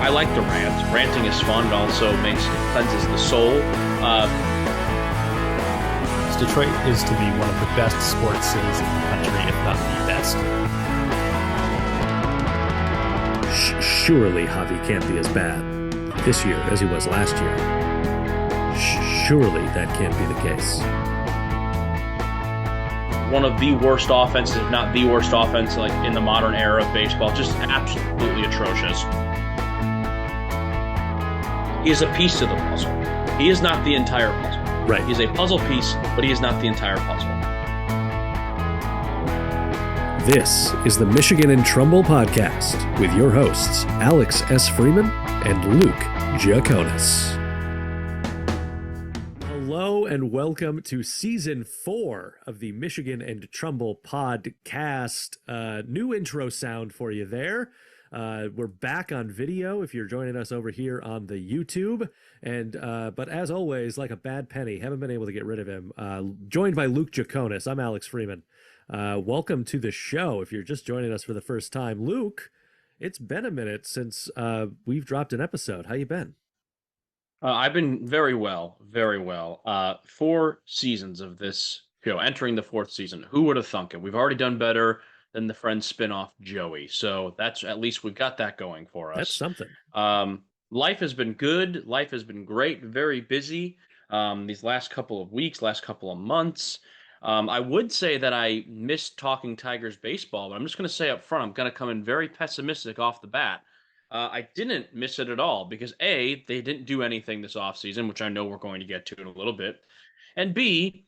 I like the rant. Ranting is fun. It also cleanses the soul. Detroit is to be one of the best sports cities in the country, if not the best. Surely Javi can't be as bad this year as he was last year. Surely that can't be the case. One of the worst offenses, if not the worst offense, like in the modern era of baseball. Just absolutely atrocious. He is a piece to the puzzle. He is not the entire puzzle. Right. He is a puzzle piece, but he is not the entire puzzle. This is the Michigan and Trumbull podcast with your hosts, Alex S. Freeman and Luke Giaconis. Hello and welcome to Season 4 of the Michigan and Trumbull podcast. New intro sound for you there. We're back on video if you're joining us over here on the YouTube. But as always, like a bad penny, haven't been able to get rid of him. Joined by Luke Giaconis, I'm Alex Freeman. Welcome to the show. If you're just joining us for the first time, Luke, it's been a minute since we've dropped an episode. How you been? I've been very well, very well. 4 seasons of this show, entering the 4th season. Who would have thunk it? We've already done better than the Friends spinoff Joey. So that's at least we've got that going for us. That's something. Life has been good. Life has been great. Very busy these last couple of weeks, last couple of months. I would say that I missed talking Tigers baseball, but I'm just going to say up front, I'm going to come in very pessimistic off the bat. I didn't miss it at all because A, they didn't do anything this offseason, which I know we're going to get to in a little bit. And B,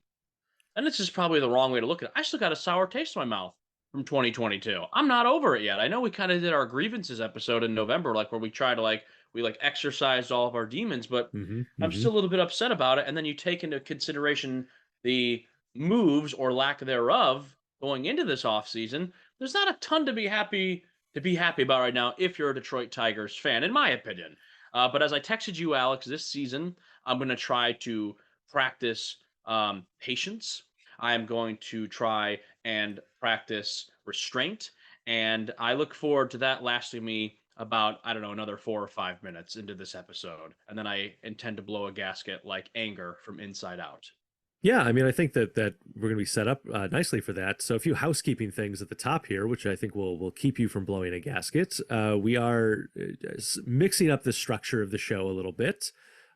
and this is probably the wrong way to look at it, I still got a sour taste in my mouth from 2022. I'm not over it yet. I know we kind of did our grievances episode in November, like where we try to we exercised all of our demons, but I'm still a little bit upset about it. And then you take into consideration the moves or lack thereof going into this offseason. There's not a ton to be happy about right now if you're a Detroit Tigers fan, in my opinion. But as I texted you, Alex, this season, I'm going to try to practice patience. I am going to try and practice restraint. And I look forward to that lasting me about, I don't know, another 4 or 5 minutes into this episode. And then I intend to blow a gasket like anger from inside out. Yeah, I mean, I think that we're going to be set up nicely for that. So a few housekeeping things at the top here, which I think will keep you from blowing a gasket. We are mixing up the structure of the show a little bit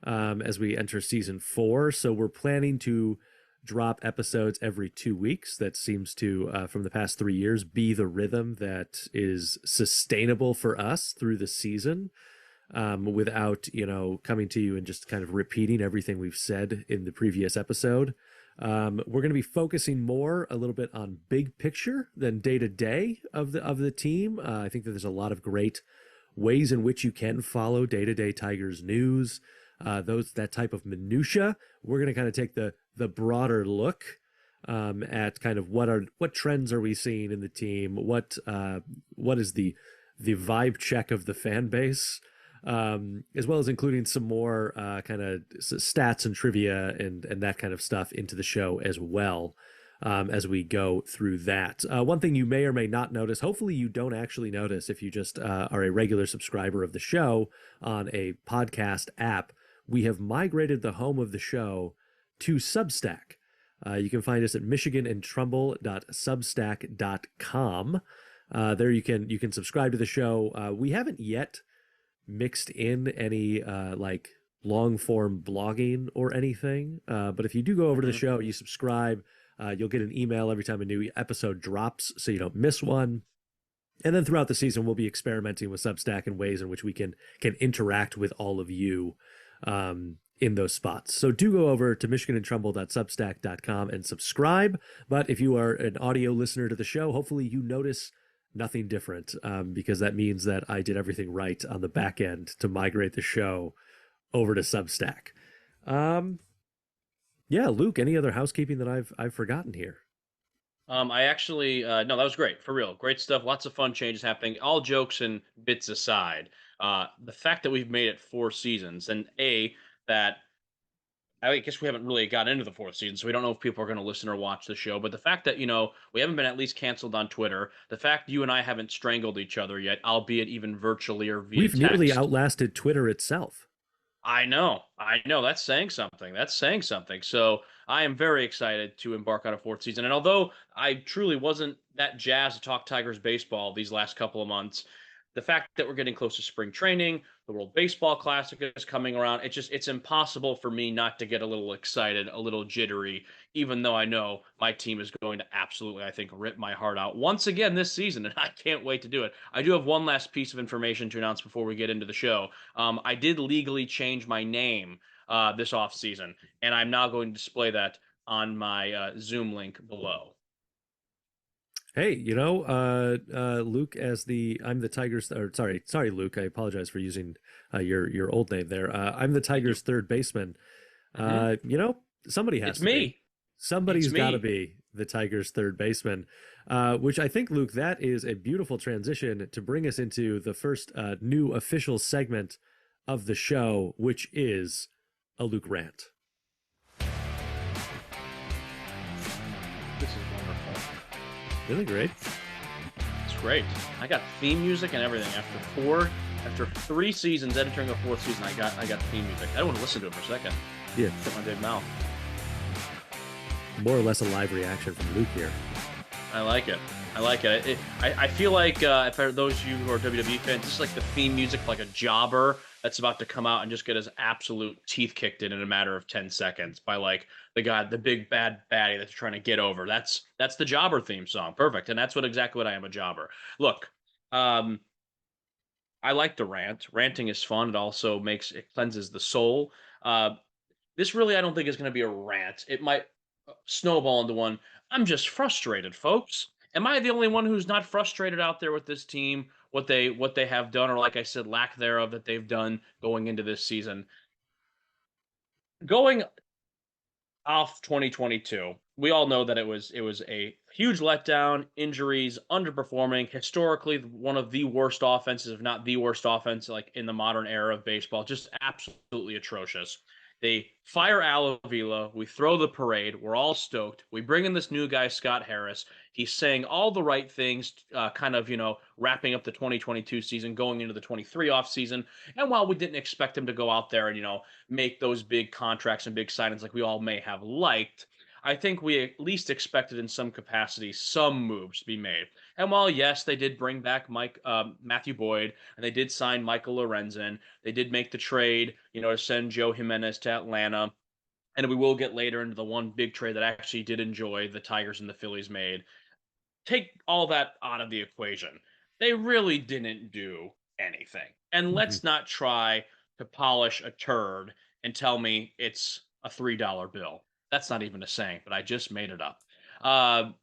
as we enter season 4. So we're planning to drop episodes every 2 weeks. That seems to, from the past 3 years, be the rhythm that is sustainable for us through the season. Without, coming to you and just kind of repeating everything we've said in the previous episode. We're going to be focusing more a little bit on big picture than day to day of the team. I think that there's a lot of great ways in which you can follow day to day Tigers news. That type of minutia. We're going to kind of take the broader look at kind of what trends are we seeing in the team? What is the vibe check of the fan base? As well as including some more kind of stats and trivia and that kind of stuff into the show as well as we go through that. One thing you may or may not notice, hopefully you don't actually notice if you just are a regular subscriber of the show on a podcast app, we have migrated the home of the show to Substack. You can find us at michiganandtrumbull.substack.com. There you can subscribe to the show. We haven't yet mixed in any long form blogging or anything, but if you do go over to the show, you subscribe, you'll get an email every time a new episode drops so you don't miss one. And then throughout the season we'll be experimenting with Substack and ways in which we can interact with all of you in those spots. So do go over to michiganandtrumbull.substack.com and subscribe. But if you are an audio listener to the show, hopefully you notice nothing different, because that means that I did everything right on the back end to migrate the show over to Substack. Yeah, Luke, any other housekeeping that I've forgotten here? I actually, no, that was great, for real. Great stuff. Lots of fun changes happening. All jokes and bits aside, the fact that we've made it 4 seasons, and that I guess we haven't really gotten into the fourth season, so we don't know if people are going to listen or watch the show. But the fact that, we haven't been at least canceled on Twitter, the fact you and I haven't strangled each other yet, albeit even virtually or via We've nearly text. outlasted Twitter itself. I know. That's saying something. That's saying something. So I am very excited to embark on a fourth season. And although I truly wasn't that jazzed to talk Tigers baseball these last couple of months, the fact that we're getting close to spring training, the World Baseball Classic is coming around. It's impossible for me not to get a little excited, a little jittery, even though I know my team is going to absolutely, I think, rip my heart out once again this season, and I can't wait to do it. I do have one last piece of information to announce before we get into the show. I did legally change my name this off season, and I'm now going to display that on my Zoom link below. Hey, Luke as the I'm the Tigers or sorry Luke, I apologize for using your old name there. I'm the Thank you. Tigers third baseman. Hmm. Somebody has It's to be. me. It's Somebody's got to me. be the Tigers third baseman. Which I think, Luke, that is a beautiful transition to bring us into the first new official segment of the show, which is a Luke rant. This is wonderful. Really great. It's great. I got theme music and everything. After 3 seasons entering a fourth season, I got theme music. I don't want to listen to it for a second. Yeah, Shut my big mouth. more or less a live reaction from Luke here. I like it. I like it. I feel like if for those of you who are WWE fans, this is like the theme music, like a jobber that's about to come out and just get his absolute teeth kicked in a matter of 10 seconds by like the big bad baddie that's trying to get over. That's the jobber theme song. Perfect. And that's exactly what I am, a jobber. Look, um, I like to rant. Ranting is fun. It cleanses the soul. Uh, this really, I don't think is going to be a rant. It might snowball into one. I'm just frustrated, folks. Am I the only one who's not frustrated out there with this team? What they have done, or like I said, lack thereof that they've done going into this season. Going off 2022, we all know that it was a huge letdown, injuries, underperforming, historically one of the worst offenses, if not the worst offense, like in the modern era of baseball, just absolutely atrocious. They fire Al Avila. We throw the parade. We're all stoked. We bring in this new guy, Scott Harris. He's saying all the right things, kind of, wrapping up the 2022 season, going into the 23 off season. And while we didn't expect him to go out there and, make those big contracts and big signings like we all may have liked, I think we at least expected in some capacity some moves to be made. And while yes, they did bring back Matthew Boyd, and they did sign Michael Lorenzen, they did make the trade, to send Joe Jimenez to Atlanta. And we will get later into the one big trade that I actually did enjoy the Tigers and the Phillies made. Take all that out of the equation. They really didn't do anything. And Mhm. let's not try to polish a turd and tell me it's a $3 bill. That's not even a saying, but I just made it up.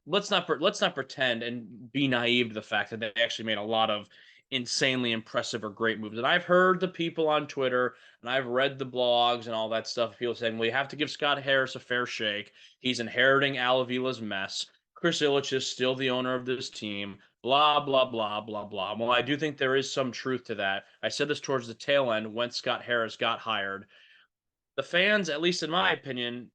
Let's not pretend and be naive to the fact that they actually made a lot of insanely impressive or great moves. And I've heard the people on Twitter and I've read the blogs and all that stuff. People saying, "Well, you have to give Scott Harris a fair shake. He's inheriting Al Avila's mess. Chris Ilitch is still the owner of this team." Blah blah blah blah blah. Well, I do think there is some truth to that. I said this towards the tail end when Scott Harris got hired. The fans, at least in my opinion,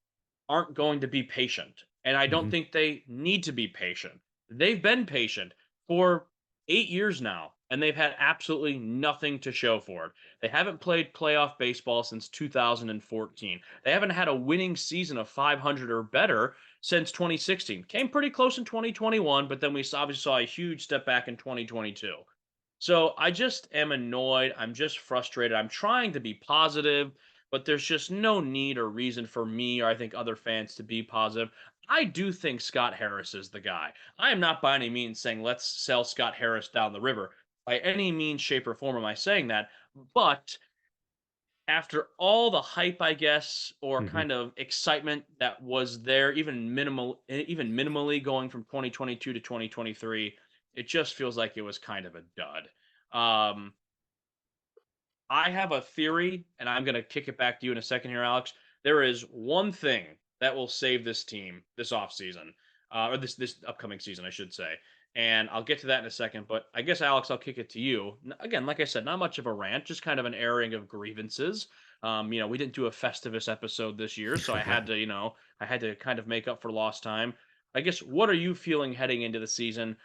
aren't going to be patient. And I don't Mhm. think they need to be patient. They've been patient for 8 years now, and they've had absolutely nothing to show for it. They haven't played playoff baseball since 2014. They haven't had a winning season of 500 or better since 2016. Came pretty close in 2021, but then we obviously saw a huge step back in 2022. So I just am annoyed. I'm just frustrated. I'm trying to be positive, but there's just no need or reason for me or I think other fans to be positive. I do think Scott Harris is the guy. I am not by any means saying let's sell Scott Harris down the river. By any means, shape, or form am I saying that. But after all the hype, I guess, or Mhm. kind of excitement that was there, even minimally going from 2022 to 2023, it just feels like it was kind of a dud. Um, I have a theory, and I'm going to kick it back to you in a second here, Alex. There is one thing that will save this team this offseason, or this upcoming season, I should say. And I'll get to that in a second. But I guess, Alex, I'll kick it to you. Again, like I said, not much of a rant, just kind of an airing of grievances. We didn't do a Festivus episode this year, so Right. I had to kind of make up for lost time. I guess, what are you feeling heading into the season?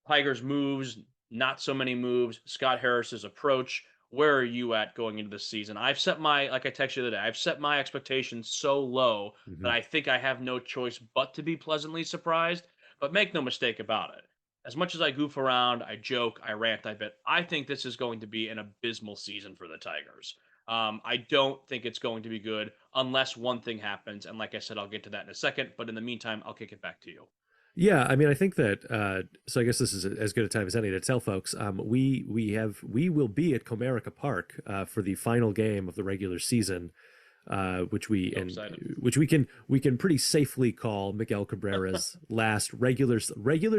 Tigers' moves, not so many moves, Scott Harris's approach. Where are you at going into the season? Like I texted you the other day, I've set my expectations so low that Mhm. I think I have no choice but to be pleasantly surprised. But make no mistake about it. As much as I goof around, I joke, I rant, I bit, I think this is going to be an abysmal season for the Tigers. I don't think it's going to be good unless one thing happens. And like I said, I'll get to that in a second. But in the meantime, I'll kick it back to you. Yeah, I mean, I think that so I guess this is as good a time as any to tell folks. We will be at Comerica Park for the final game of the regular season, So excited. which we can pretty safely call Miguel Cabrera's last regular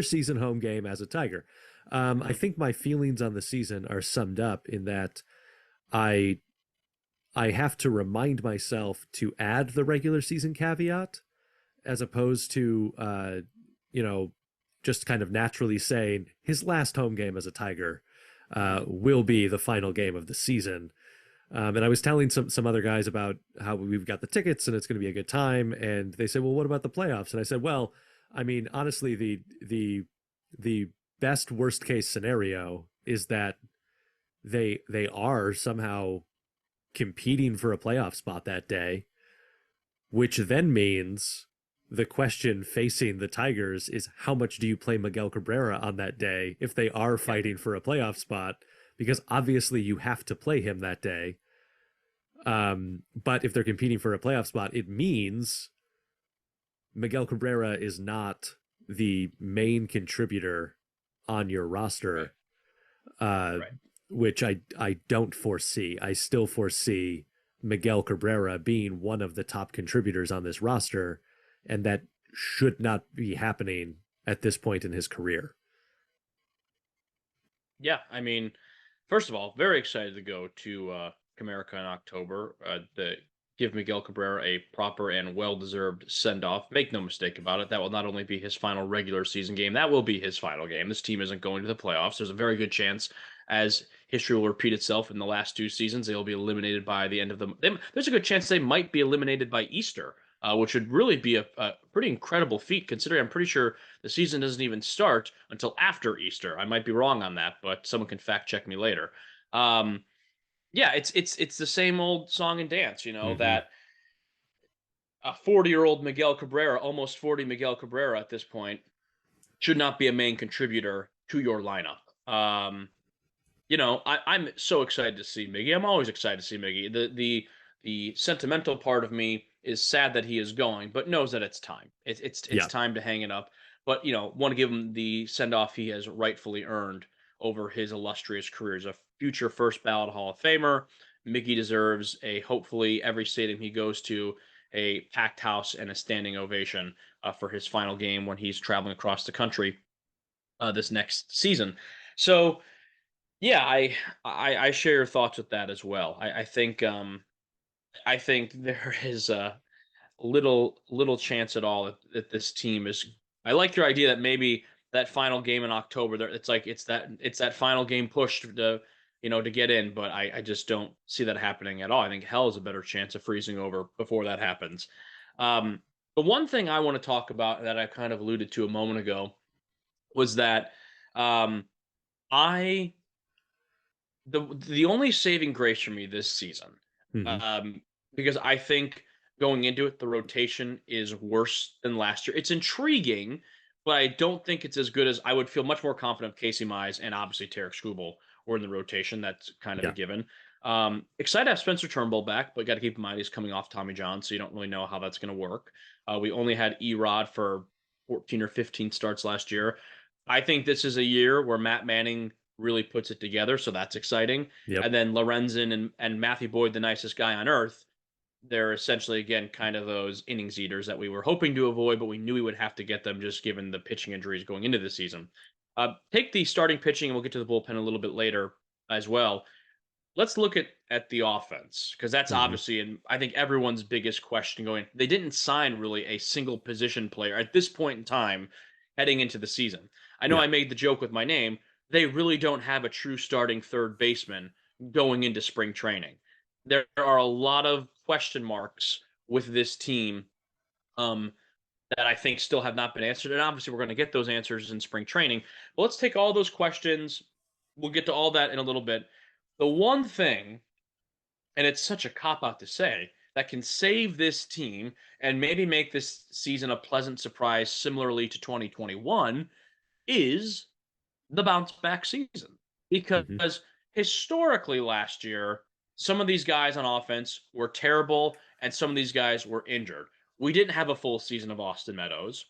season home game as a Tiger. I Mhm. think my feelings on the season are summed up in that I I have to remind myself to add the regular season caveat as opposed to you know just kind of naturally saying his last home game as a Tiger Mhm. will be the final game of the season. And I was telling some other guys about how we've got the tickets and it's going to be a good time, and they said, "Well, what about the playoffs?" And I said, "Well, I mean, honestly, the best worst case scenario is that they are somehow competing for a playoff spot that day, which then means the question facing the Tigers is how much do you play Miguel Cabrera on that day if they are Yeah. fighting for a playoff spot? Because obviously you have to play him that day. But if they're competing for a playoff spot, it means Miguel Cabrera is not the main contributor on your Right. roster, uh, Right. which I don't foresee. I still foresee Miguel Cabrera being one of the top contributors on this roster, and that should not be happening at this point in his career. Yeah, I mean, first of all, very excited to go to Comerica in October. To give Miguel Cabrera a proper and well-deserved send-off. Make no mistake about it, that will not only be his final regular season game, that will be his final game. This team isn't going to the playoffs. There's a very good chance, as history will repeat itself in the last two seasons, they will be eliminated by the end of there's a good chance they might be eliminated by Easter. Which would really be a pretty incredible feat, considering I'm pretty sure the season doesn't even start until after Easter. I might be wrong on that, but someone can fact check me later. Um, yeah, it's the same old song and dance, Mm-hmm. that a 40-year-old Miguel Cabrera, almost 40 Miguel Cabrera at this point, should not be a main contributor to your lineup. I'm so excited to see Miggy. I'm always excited to see Miggy. The sentimental part of me is sad that he is going, but knows that it's time. It's Yeah. time to hang it up. But want to give him the send off he has rightfully earned over his illustrious career as a future first ballot Hall of Famer. Mickey deserves a hopefully every stadium he goes to a packed house and a standing ovation for his final game when he's traveling across the country this next season. So yeah, I share your thoughts with that as well. I think there is a little chance at all that this team is. I like your idea that maybe that final game in October, there it's like it's that final game push to get in, but I just don't see that happening at all. I think hell is a better chance of freezing over before that happens. The one thing I want to talk about that I kind of alluded to a moment ago was that um, I the only saving grace for me this season, Mm-hmm. um, because I think going into it, the rotation is worse than last year. It's intriguing, but I don't think it's as good as I would feel much more confident if Casey Mize and obviously Tarek Skubal were in the rotation. That's kind of a Yeah. given. Excited to have Spencer Turnbull back, but got to keep in mind he's coming off Tommy John, so you don't really know how that's going to work. We only had Erod for 14 or 15 starts last year. I think this is a year where Matt Manning really puts it together, so that's exciting. Yep. And then Lorenzen and Matthew Boyd, the nicest guy on earth, they're essentially again kind of those innings eaters that we were hoping to avoid, but we knew we would have to get them just given the pitching injuries going into the season. Take the starting pitching, and we'll get to the bullpen a little bit later as well. Let's look at the offense because that's Mm-hmm. obviously, and I think everyone's biggest question going. They didn't sign really a single position player at this point in time. heading into the season. I know Yeah. I made the joke with my name. They really don't have a true starting third baseman going into spring training. There are a lot of question marks with this team um, that I think still have not been answered. And obviously, we're going to get those answers in spring training. But let's take all those questions. We'll get to all that in a little bit. The one thing, and it's such a cop out to say, that can save this team and maybe make this season a pleasant surprise, similarly to 2021, is the bounce back season. Hmm. Because historically last year, some of these guys on offense were terrible and some of these guys were injured. We didn't have a full season of Austin Meadows.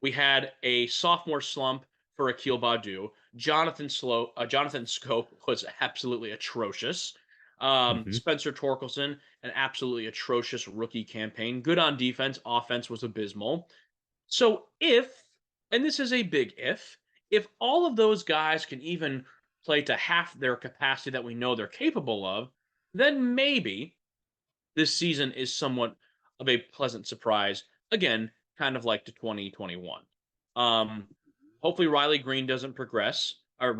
We had a sophomore slump for Akil Badu. Jonathan Scope was absolutely atrocious. Hmm. Spencer Torkelson, an absolutely atrocious rookie campaign. Good on defense. Offense was abysmal. So and this is a big if all of those guys can even play to half their capacity that we know they're capable of, then maybe this season is somewhat of a pleasant surprise. Again, kind of like to 2021. Um, Hopefully Riley Green doesn't progress or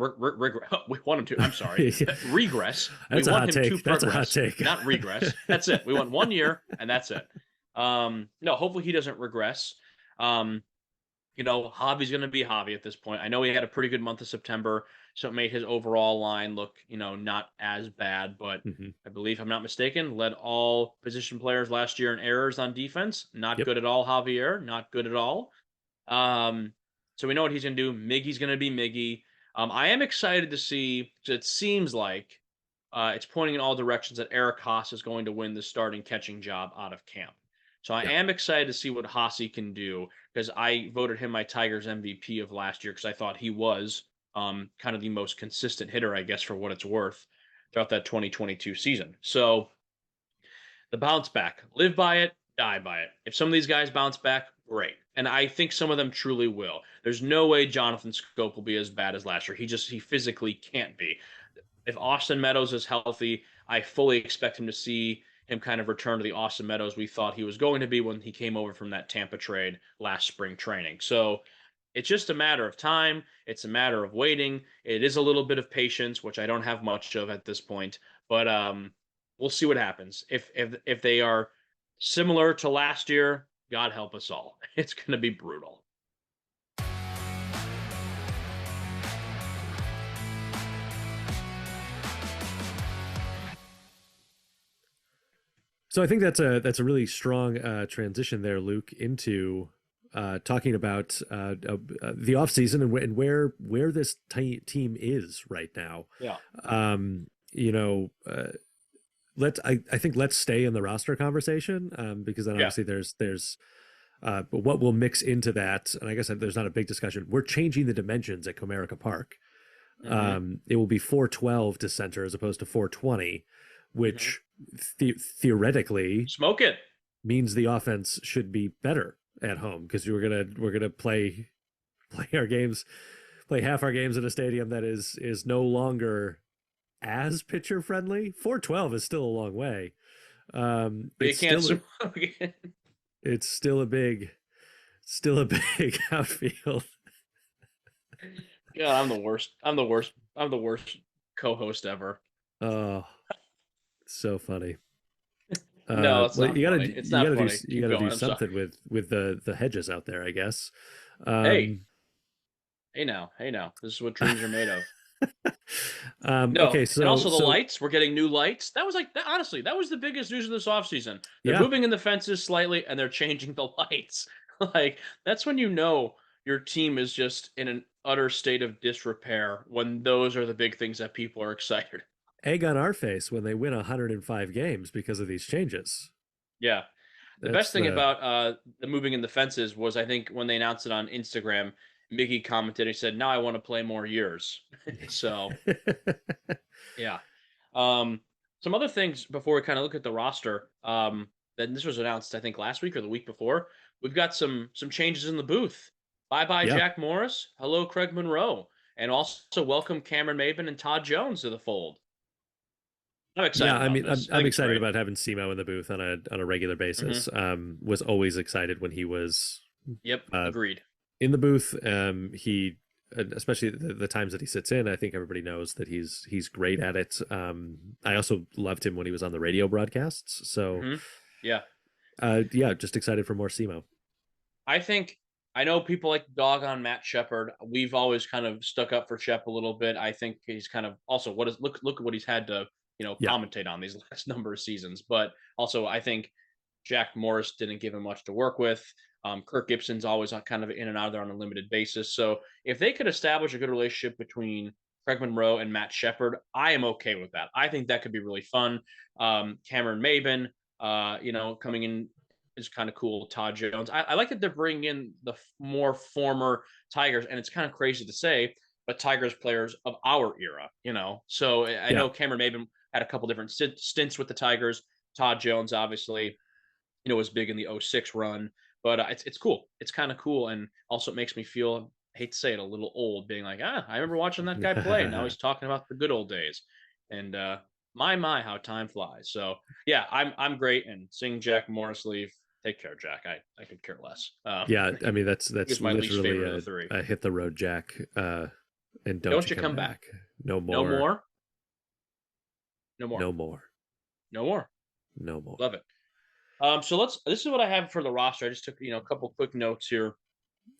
we want him to. I'm sorry, regress. We That's a want hot him to take. That's a hot progress, take. not regress. That's it. We want 1 year, and that's it. No, hopefully he doesn't regress. Um, Javi's going to be Javi at this point. I know he had a pretty good month of September, so it made his overall line look, not as bad. But Hmm. I believe, if I'm not mistaken, led all position players last year in errors on defense. Not Yep. good at all, Javier. Not good at all. Um, so we know what he's going to do. Miggy's going to be Miggy. I am excited to see. It seems like it's pointing in all directions that Eric Haas is going to win the starting catching job out of camp. So I Yeah. am excited to see what Hossie can do because I voted him my Tigers MVP of last year because I thought he was kind of the most consistent hitter, I guess, for what it's worth throughout that 2022 season. So the bounce back, live by it, die by it. If some of these guys bounce back, great. And I think some of them truly will. There's no way Jonathan Scope will be as bad as last year. He physically can't be. If Austin Meadows is healthy, I fully expect him to see him kind of return to the Austin Meadows we thought he was going to be when he came over from that Tampa trade last spring training. So it's just a matter of time. It's a matter of waiting. It is a little bit of patience, which I don't have much of at this point, but we'll see what happens. If they are similar to last year, God help us all. It's going to be brutal. So I think that's a really strong transition there, Luke, into talking about the offseason and where this team is right now. Yeah. Um, you know, I think let's stay in the roster conversation because then Yeah. obviously there's but what will mix into that, and I guess there's not a big discussion. We're changing the dimensions at Comerica Park. Mm-hmm. It will be 412 to center as opposed to 420, Mm-hmm. which theoretically Smoke it. means the offense should be better at home because we're gonna play our games, play half our games in a stadium that is no longer as pitcher friendly. 412 is still a long way. But you It's can't still smoke it. it's still a big outfield. God, I'm the worst. I'm the worst co-host ever. Oh, so funny. No, it's Well, not funny. It's not funny. you Keep gotta do going. I'm sorry. something with the hedges out there, I guess. Hey, Um, hey now. This is what dreams are made of. No, okay, and also the so lights. We're getting new lights. That was like honestly, that was the biggest news of this offseason. They're yeah, moving in the fences slightly and they're changing the lights. Like that's when you know your team is just in an utter state of disrepair when those are the big things that people are excited. egg on our face when they win 105 games because of these changes. Yeah. The That's best thing the about the moving in the fences was I think when they announced it on Instagram, Mickey commented, he said, "Now I want to play more years." So yeah. Some other things before we kind of look at the roster. Then this was announced, I think, last week or the week before. We've got some changes in the booth. Bye bye yeah. Jack Morris. Hello Craig Monroe, and also welcome Cameron Maben and Todd Jones to the fold. I'm Yeah, excited I about mean, this. I I'm think it's excited great. about having Simo in the booth on a regular Hmm. basis. Was always excited when he was Yep, uh, agreed. in the booth. He, especially the times that he sits in, I think everybody knows that he's great at it. I also loved him when he was on the radio broadcasts. So, Hmm. Yeah. yeah, just excited for more SEMO. I think I know people like to dog on Matt Shepard. We've always kind of stuck up for Shep a little bit. I think he's kind of also what is look at what he's had to Yeah, commentate on these last number of seasons. But also I think Jack Morris didn't give him much to work with. Kirk Gibson's always kind of in and out of there on a limited basis. So if they could establish a good relationship between Craig Monroe and Matt Shepard, I am okay with that. I think that could be really fun. Cameron Maben, coming in is kind of cool. Todd Jones. I like that they're bringing in the more former Tigers, and it's kind of crazy to say, but Tigers players of our era. So I yeah, know Cameron Maben had a couple different stints with the Tigers. Todd Jones, obviously, was big in the '06 run, but it's cool. It's kind of cool, and also it makes me feel, I hate to say it, a little old, being like, I remember watching that guy play. Now he's talking about the good old days, and my, how time flies. So yeah, I'm great, and seeing Jack Morris leave, take care, Jack. I could care less. yeah. I He mean, that's was my least literally favorite of the three. a hit the road, Jack, and don't Don't you you come come back? back. No No more. more. No more. No more. No more. No more. Love it. So this is what I have for the roster. I just took a couple quick notes here.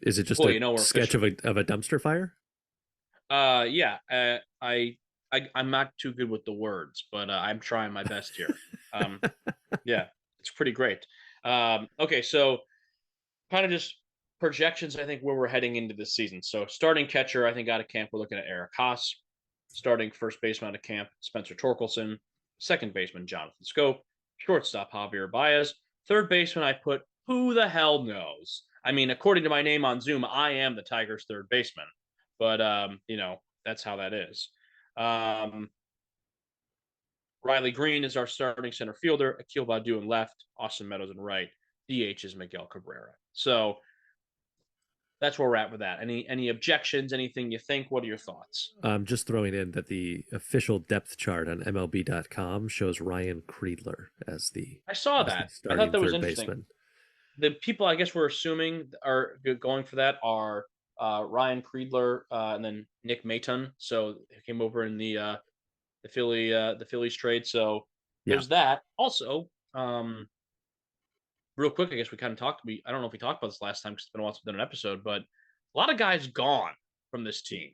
Is it just Boy, a we're sketch official. of a dumpster fire? Yeah. I'm not too good with the words, but I'm trying my best here. Um, yeah, it's pretty great. Okay, so kind of just projections. I think where we're heading into this season. So starting catcher, I think out of camp we're looking at Eric Haas. Starting first baseman out of camp, Spencer Torkelson. Second baseman Jonathan Scope. Shortstop Javier Baez. Third baseman I put who the hell knows. I mean, according to my name on Zoom, I am the Tigers' third baseman, but that's how that is. Um, Riley Green is our starting center fielder. Akil Baddoo in left. Austin Meadows in right. DH is Miguel Cabrera. So that's where we're at with that. Any objections? Anything you think? What are your thoughts? Just throwing in that the official depth chart on MLB.com shows Ryan Kreidler I saw as the that. I thought starting that was third interesting. baseman. The people I guess we're assuming are going for that are Ryan Kreidler and then Nick Maton. So he came over in the Phillies trade. So Yeah. there's that. Also, real quick, I guess we kind of talked. I don't know if we talked about this last time because it's been a while since we've done an episode, but a lot of guys gone from this team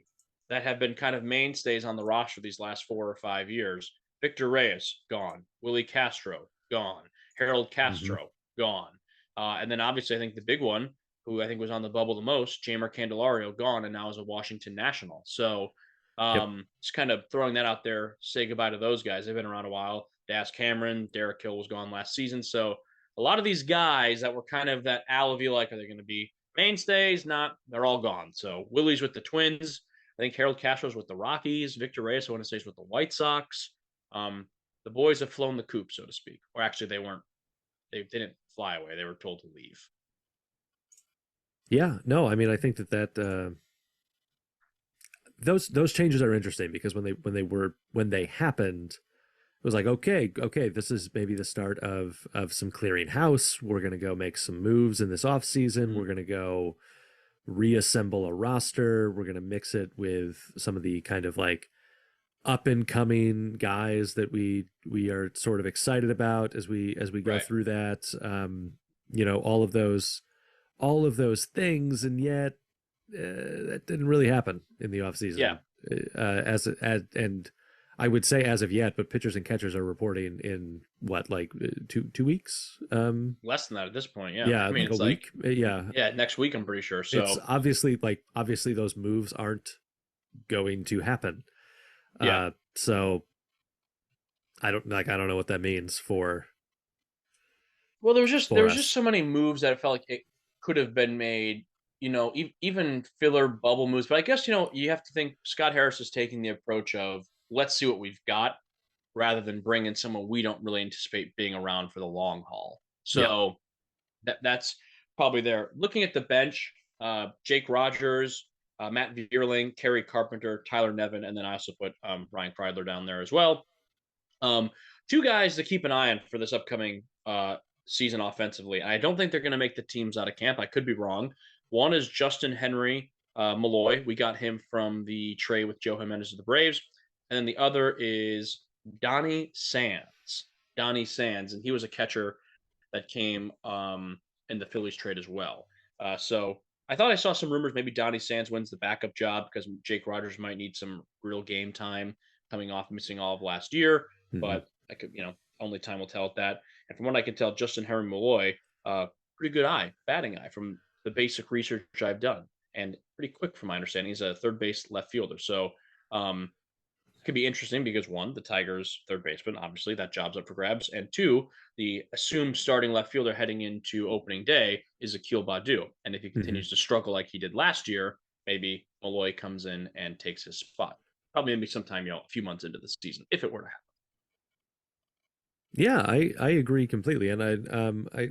that have been kind of mainstays on the roster these last 4 or 5 years. Victor Reyes gone, Willie Castro gone, Harold Hmm. Castro gone, and then obviously I think the big one, who I think was on the bubble the most, Jamer Candelario gone, and now is a Washington National. So Yep. just kind of throwing that out there. Say goodbye to those guys. They've been around a while. Das Cameron, Derek Hill was gone last season, so a lot of these guys that were kind of that Alavi like, are they going to be mainstays? Not. They're all gone. So Willie's with the Twins. I think Harold Castro's with the Rockies. Victor Reyes, I want to say, is with the White Sox. The boys have flown the coop, so to speak. Or actually, they weren't. They didn't fly away. They were told to leave. Yeah. No, I mean, I think that those changes are interesting because when they happened, it was like, okay, this is maybe the start of some clearing house. We're gonna go make some moves in this off season. Mm-hmm. We're gonna go reassemble a roster. We're gonna mix it with some of the kind of like up and coming guys that we are sort of excited about as we go Right. through that. All of those things, and yet that didn't really happen in the off Yeah. season. And I would say as of yet, but pitchers and catchers are reporting in what, like 2 weeks? Less than that at this point. Yeah. Yeah, I mean, like a it's like, week. Yeah, yeah, next week, I'm pretty sure. it's So, obviously those moves aren't going to happen. yeah. So I don't know what that means Well, there was just us. so many moves that it felt like it could have been made. Even filler bubble moves. But I guess you have to think Scott Harris is taking the approach of let's see what we've got, rather than bringing someone we don't really anticipate being around for the long haul. Yeah. So that's probably there. Looking at the bench, Jake Rogers, Matt Vierling, Kerry Carpenter, Tyler Nevin, and then I also put Ryan Kreidler down there as well. Um, Two guys to keep an eye on for this upcoming season offensively. I don't think they're going to make the teams out of camp. I could be wrong, One is Justin Henry Malloy. We got him from the trade with Joe Jimenez of the Braves. And then the other is Donnie Sands. Donnie Sands, and he was a catcher that came in the Phillies trade as well. So I thought I saw some rumors maybe Donnie Sands wins the backup job because Jake Rogers might need some real game time coming off missing all of last year. Mhm. But I could, only time will tell at that. And from what I can tell, Justin Henry Malloy, pretty good batting eye from the basic research I've done, and pretty quick from my understanding. He's a third base left fielder. So um, could be interesting because one, the Tigers third baseman, obviously that job's up for grabs, and two, the assumed starting left fielder heading into opening day is Akil Badu, and if he Mhm. continues to struggle like he did last year, maybe Malloy comes in and takes his spot. Probably maybe sometime a few months into the season if it were to happen. Yeah, I agree completely, and I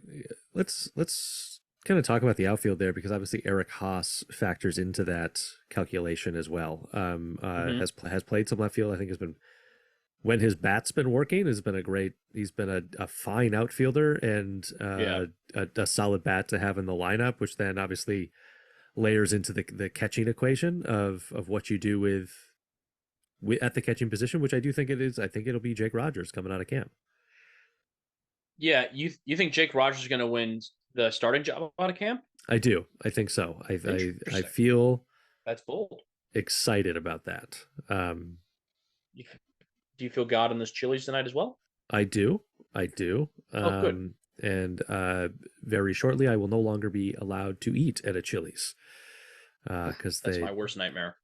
let's kind of talk about the outfield there because obviously Eric Haas factors into that calculation as well. Mm-hmm. Has played some left field. I think has been when his bat's been working has been a great. He's been a fine outfielder and Yeah. a solid bat to have in the lineup, which then obviously layers into the catching equation of what you do with at the catching position, which I do think it is. I think it'll be Jake Rogers coming out of camp. Yeah, you think Jake Rogers is going to win the starting job out of camp? I do. I think so. I Interesting. feel That's bold. excited about that. You, do you feel God in this Chili's tonight as well? I do. I do. Oh, good. And very shortly, I will no longer be allowed to eat at a Chili's because That's my worst nightmare.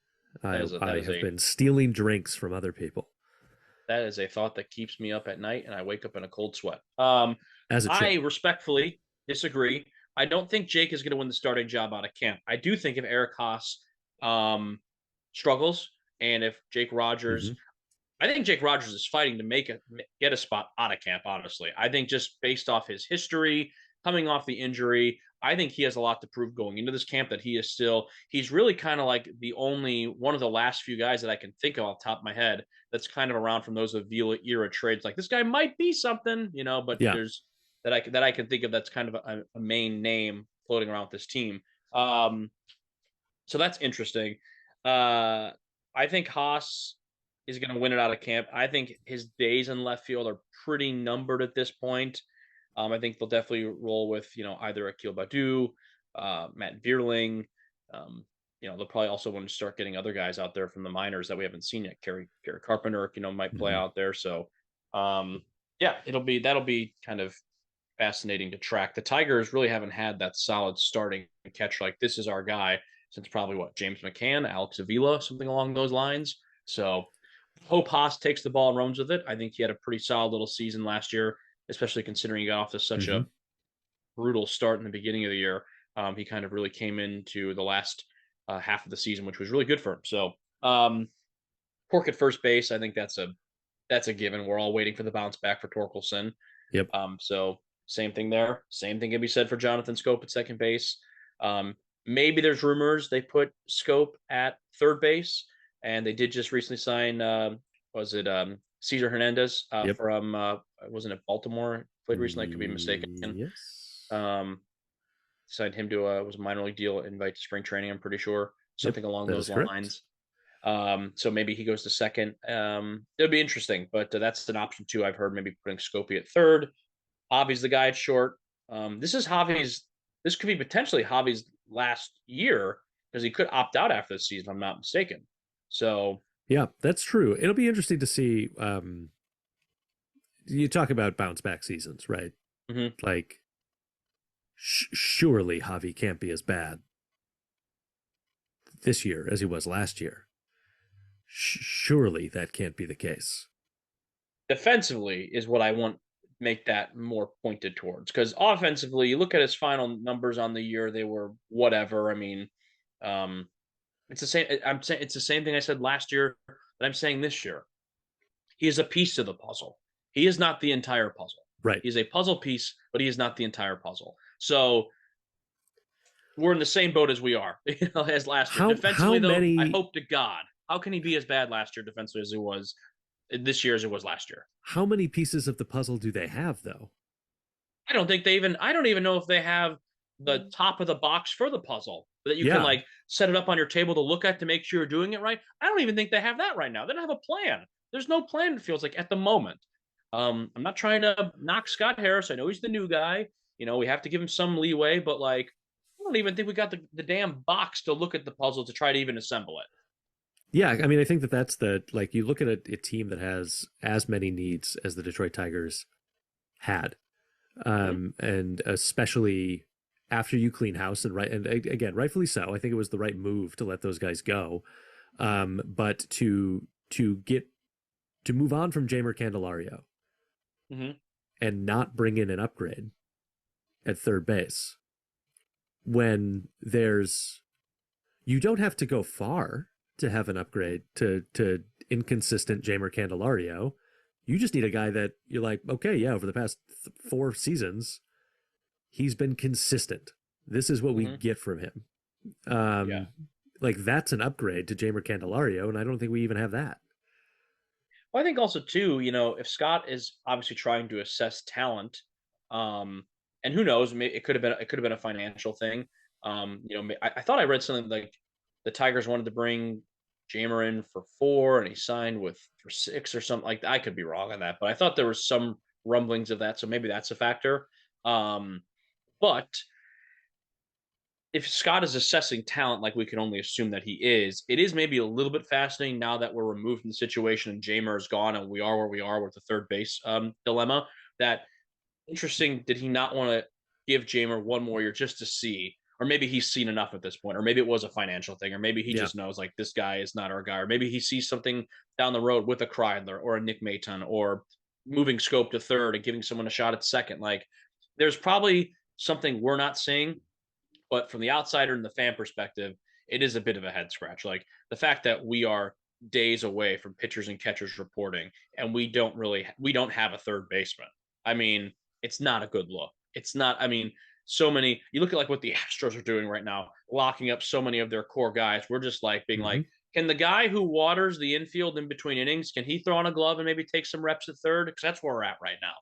I have been stealing drinks from other people That is a thought that keeps me up at night, and I wake up in a cold sweat. as a I chip. respectfully disagree. I don't think Jake is going to win the starting job out of camp. I do think if Eric Haas um, struggles, and if Jake Rogers, Hmm. I think Jake Rogers is fighting to get a spot out of camp. Honestly, I think just based off his history, coming off the injury, I think he has a lot to prove going into this camp. That he's really kind of like the only one of the last few guys that I can think of off the top of my head that's kind of around from those Avila era trades. Like this guy might be something, but Yeah. there's that I can think of that's kind of a main name floating around with this team. Um, so that's interesting. Uh, I think Haas is going to win it out of camp. I think his days in left field are pretty numbered at this point. I think they'll definitely roll with either Akil Badu, Matt Vierling. Um, they'll probably also want to start getting other guys out there from the minors that we haven't seen yet. Gary Carpenter, might play Hmm. out there. So, um, yeah, that'll be kind of fascinating to track. The Tigers really haven't had that solid starting catch like this is our guy since probably James McCann, Alex Avila, something along those lines. So hope Haas takes the ball and runs with it. I think he had a pretty solid little season last year, especially considering he got off to such Hmm. a brutal start in the beginning of the year. He kind of really came into the last half of the season, which was really good for him. So Cork at first base, I think that's a given. We're all waiting for the bounce back for Torkelson. Yep. So same thing there. Same thing can be said for Jonathan Scope at second base. Um, Maybe there's rumors they put Scope at third base, and they did just recently sign. Was it Cesar Hernandez Yep. from? Wasn't it Baltimore? Played recently. I could be mistaken. Yes. Um, Signed him to a minor league deal, invite to spring training. I'm pretty sure Yep. something along That those is correct. lines. So maybe he goes to second. It'll be interesting, but that's an option too. I've heard maybe putting Scopey at third. Javi's the guy at short. This is Javi's. This could be potentially Javi's last year because he could opt out after the season. If I'm not mistaken. So Yeah, that's true. It'll be interesting to see. You talk about bounce back seasons, right? mhm. Like, surely Javi can't be as bad this year as he was last year. Surely that can't be the case. Defensively is what I want make that more pointed towards because offensively, you look at his final numbers on the year, they were whatever. I mean, um, it's the same. I'm saying it's the same thing I said last year that I'm saying this year. He is a piece to the puzzle. He is not the entire puzzle. Right. He's a puzzle piece, but he is not the entire puzzle. So we're in the same boat as we are, as last year. How Defensively, though, I many hope to God, how can he be as bad last year defensively as it was this year as it was last year? how many pieces of the puzzle do they have though? I don't even know if they have. the top of the box for the puzzle that you can Yeah. like set it up on your table to look at to make sure you're doing it right. I don't even think they have that right now. They don't have a plan. There's no plan, it feels like, at the moment. I'm not trying to knock Scott Harris. I know he's the new guy. We have to give him some leeway, but like, I don't even think we got the damn box to look at the puzzle to try to even assemble it. Yeah, I mean, I think that that's like you look at a team that has as many needs as the Detroit Tigers had, Mm-hmm. and especially after you clean house and right, and again, rightfully so. I think it was the right move to let those guys go, but to get to move on from Jamer Candelario Mm-hmm. and not bring in an upgrade at third base when there's you don't have to go far to have an upgrade to inconsistent Jamer Candelario. You just need a guy that you're like, okay, yeah, over the past 4 seasons, he's been consistent. This is what we Mm-hmm. get from him. Yeah. Um, like that's an upgrade to Jamer Candelario, and I don't think we even have that. Well, I think also too, if Scott is obviously trying to assess talent, um, and who knows, it could have been a financial thing. I thought I read something like the Tigers wanted to bring Jamer in for 4, and he signed with for 6 or something like that. I could be wrong on that, but I thought there was some rumblings of that, so maybe that's a factor. Um, but if Scott is assessing talent like we can only assume that he is, it is maybe a little bit fascinating now that we're removed from the situation and Jamer is gone and we are where we are with the third base dilemma. That interesting. Did he not want to give Jamer one more year just to see? Or maybe he's seen enough at this point, or maybe it was a financial thing, or maybe he Yeah. just knows like this guy is not our guy, or maybe he sees something down the road with a Kreidler or a Nick Maton or moving scope to third and giving someone a shot at second. Like there's probably something we're not seeing, but from the outsider and the fan perspective, it is a bit of a head scratch. Like the fact that we are days away from pitchers and catchers reporting, and we don't have a third baseman. I mean, it's not a good look. It's not. I mean, so many. You look at like what the Astros are doing right now, locking up so many of their core guys. We're just like being Mm-hmm. like, can the guy who waters the infield in between innings, can he throw on a glove and maybe take some reps at third? Because that's where we're at right now.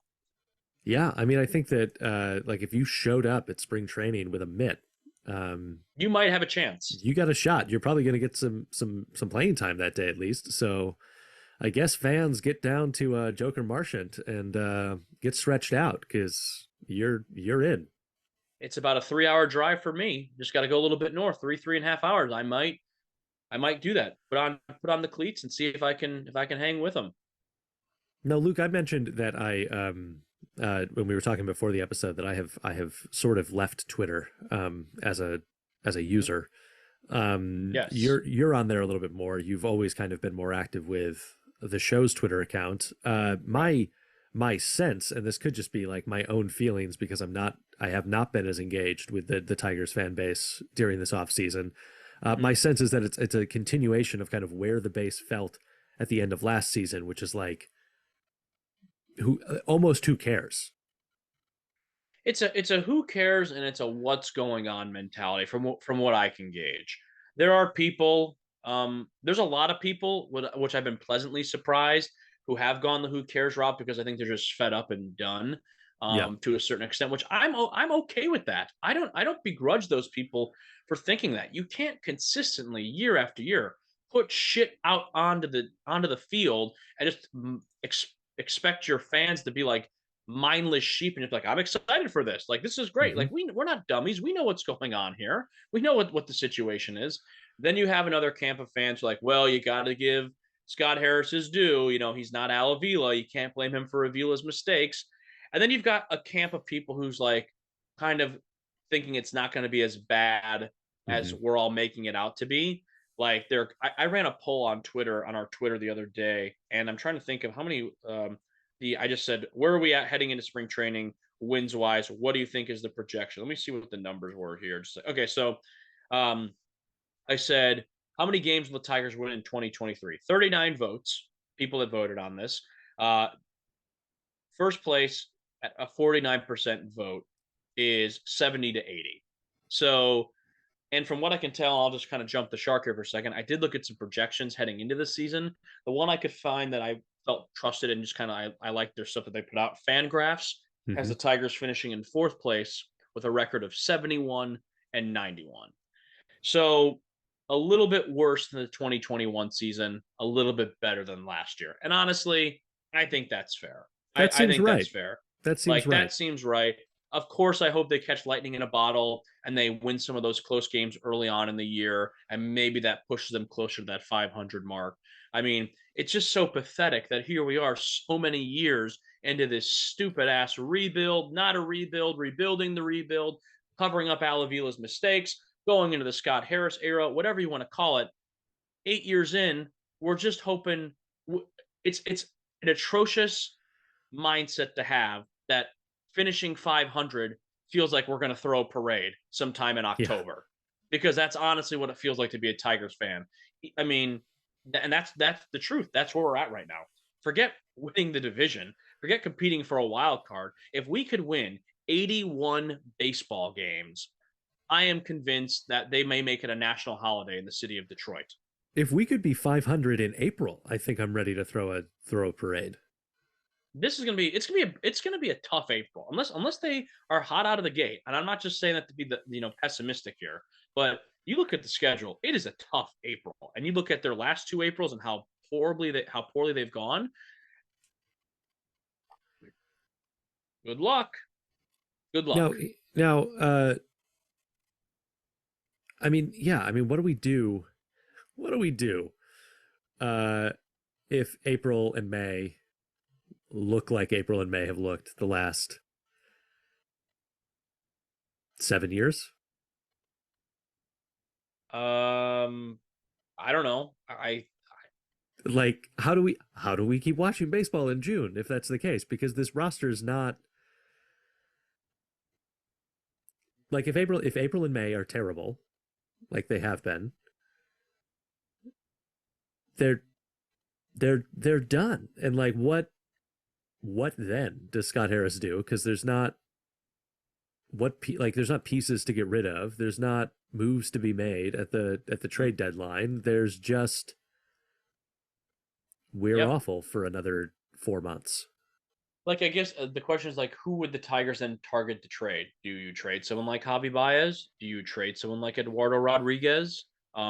Yeah, I mean, I think that like if you showed up at spring training with a mitt, um, You might have a chance. you got a shot. You're probably going to get some playing time that day at least. So I guess fans get down to Joker Marchant and get stretched out because you're in. It's about a 3-hour drive for me. Just got to go a little bit north, 3.5 hours. I might do that. Put on the cleats and see if I can hang with them. No, Luke, I mentioned that I when we were talking before the episode that I have sort of left Twitter as a user. Yes. You're on there a little bit more. You've always kind of been more active with the show's Twitter account. My sense, and this could just be like my own feelings because I have not been as engaged with the Tigers fan base during this off season. Mm-hmm. My sense is that it's a continuation of kind of where the base felt at the end of last season, which is like who cares? It's a who cares and it's a what's going on mentality from what I can gauge. There are people, there's a lot of people which I've been pleasantly surprised who have gone the who cares route because I think they're just fed up and done Yeah. to a certain extent, which I'm okay with that. I don't begrudge those people for thinking that. You can't consistently year after year put shit out onto the field and just expect your fans to be like mindless sheep and just like, I'm excited for this. Like, this is great. Hmm. Like, we're not dummies. We know what's going on here. We know what the situation is. Then you have another camp of fans who are like, well, you got to give Scott Harris his due. He's not Al Avila. You can't blame him for Avila's mistakes. And then you've got a camp of people who's like kind of thinking it's not going to be as bad as Hmm. we're all making it out to be. Like I ran a poll on Twitter on our Twitter the other day, and I'm trying to think of how many I just said, where are we at heading into spring training wins wise? What do you think is the projection? Let me see what the numbers were here. Okay, so um, I said, how many games will the Tigers win in 2023? 39 votes, people that voted on this. Uh, First place at a 49% vote is 70 to 80. So, and from what I can tell, I'll just kind of jump the shark here for a second. I did look at some projections heading into the season. The one I could find that I felt trusted and just kind of I liked their stuff that they put out. Fangraphs has Hmm. the Tigers finishing in fourth place with a record of 71-91. So a little bit worse than the 2021 season, a little bit better than last year. And honestly, I think that's fair. That I seems think that's right. fair. That seems Like right. that seems right. Of course, I hope they catch lightning in a bottle and they win some of those close games early on in the year, and maybe that pushes them closer to that 500 mark. I mean, it's just so pathetic that here we are so many years into this stupid ass rebuild, not a rebuild, rebuilding the rebuild, covering up Al Avila's mistakes, going into the Scott Harris era, whatever you want to call it. 8 years in, we're just hoping it's an atrocious mindset to have that finishing 500 feels like we're going to throw a parade sometime in Yeah. October, because that's honestly what it feels like to be a Tigers fan. I mean, and that's the truth. That's where we're at right now. Forget winning the division, forget competing for a wild card. If we could win 81 baseball games, I am convinced that they may make it a national holiday in the city of Detroit. If we could be 500 in April, I think I'm ready to throw a parade. This is gonna be it's gonna be a tough April unless they are hot out of the gate. And I'm not just saying that to be the pessimistic here, but you look at the schedule, it is a tough April. And you look at their last two Aprils and how poorly they've gone. Good luck. Good Now, luck. now, I mean, yeah, I mean, what do we do? What do we do uh, if April and May look like April and May have looked the last 7 years? I don't know. Like, how do we keep watching baseball in June if that's the case? Because this roster is not like if April and May are terrible, like they have been, they're they're done. And like what then does Scott Harris do? Because there's not there's not pieces to get rid of. There's not moves to be made at the trade deadline. There's just we're Yep. awful for another 4 months. Like, I guess the question is like, who would the Tigers then target to trade? Do you trade someone like Javi Baez? Do you trade someone like Eduardo Rodriguez?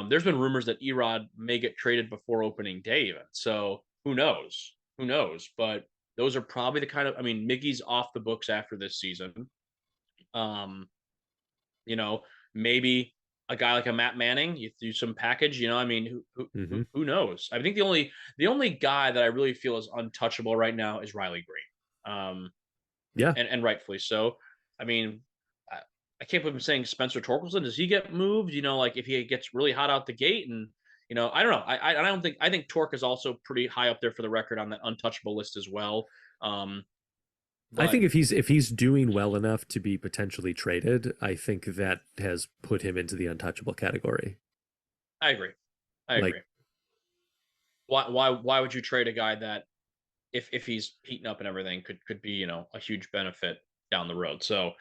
There's been rumors that Erod may get traded before opening day, even. So who knows? Who knows? But those are probably the kind of. I mean, Miggy's off the books after this season. Um, you know, maybe a guy like a Matt Manning, you do some package. I mean, Mm-hmm. who knows? I think the only guy that I really feel is untouchable right now is Riley Green. Yeah, And rightfully so. I mean, I can't believe I'm saying Spencer Torkelson. Does he get moved? Like if he gets really hot out the gate, and I don't know. I don't think I think Torque is also pretty high up there for the record on that untouchable list as well. Um, I but think if he's doing well enough to be potentially traded, I think that has put him into the untouchable category. I agree. I Like agree. Why would you trade a guy that if he's heating up and everything could be a huge benefit down the road? So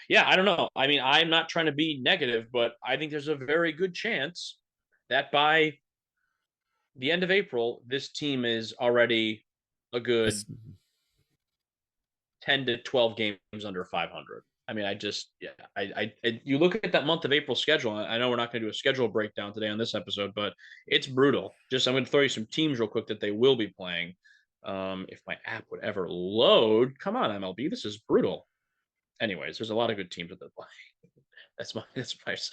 yeah, I don't know. I mean, I'm not trying to be negative, but I think there's a very good chance that by the end of April, this team is already a good 10 to 12 games under 500. I mean, you look at that month of April schedule. I know we're not going to do a schedule breakdown today on this episode, but it's brutal. I'm going to throw you some teams real quick that they will be playing. If my app would ever load, come on, MLB, this is brutal. Anyways, there's a lot of good teams that they're playing. That's my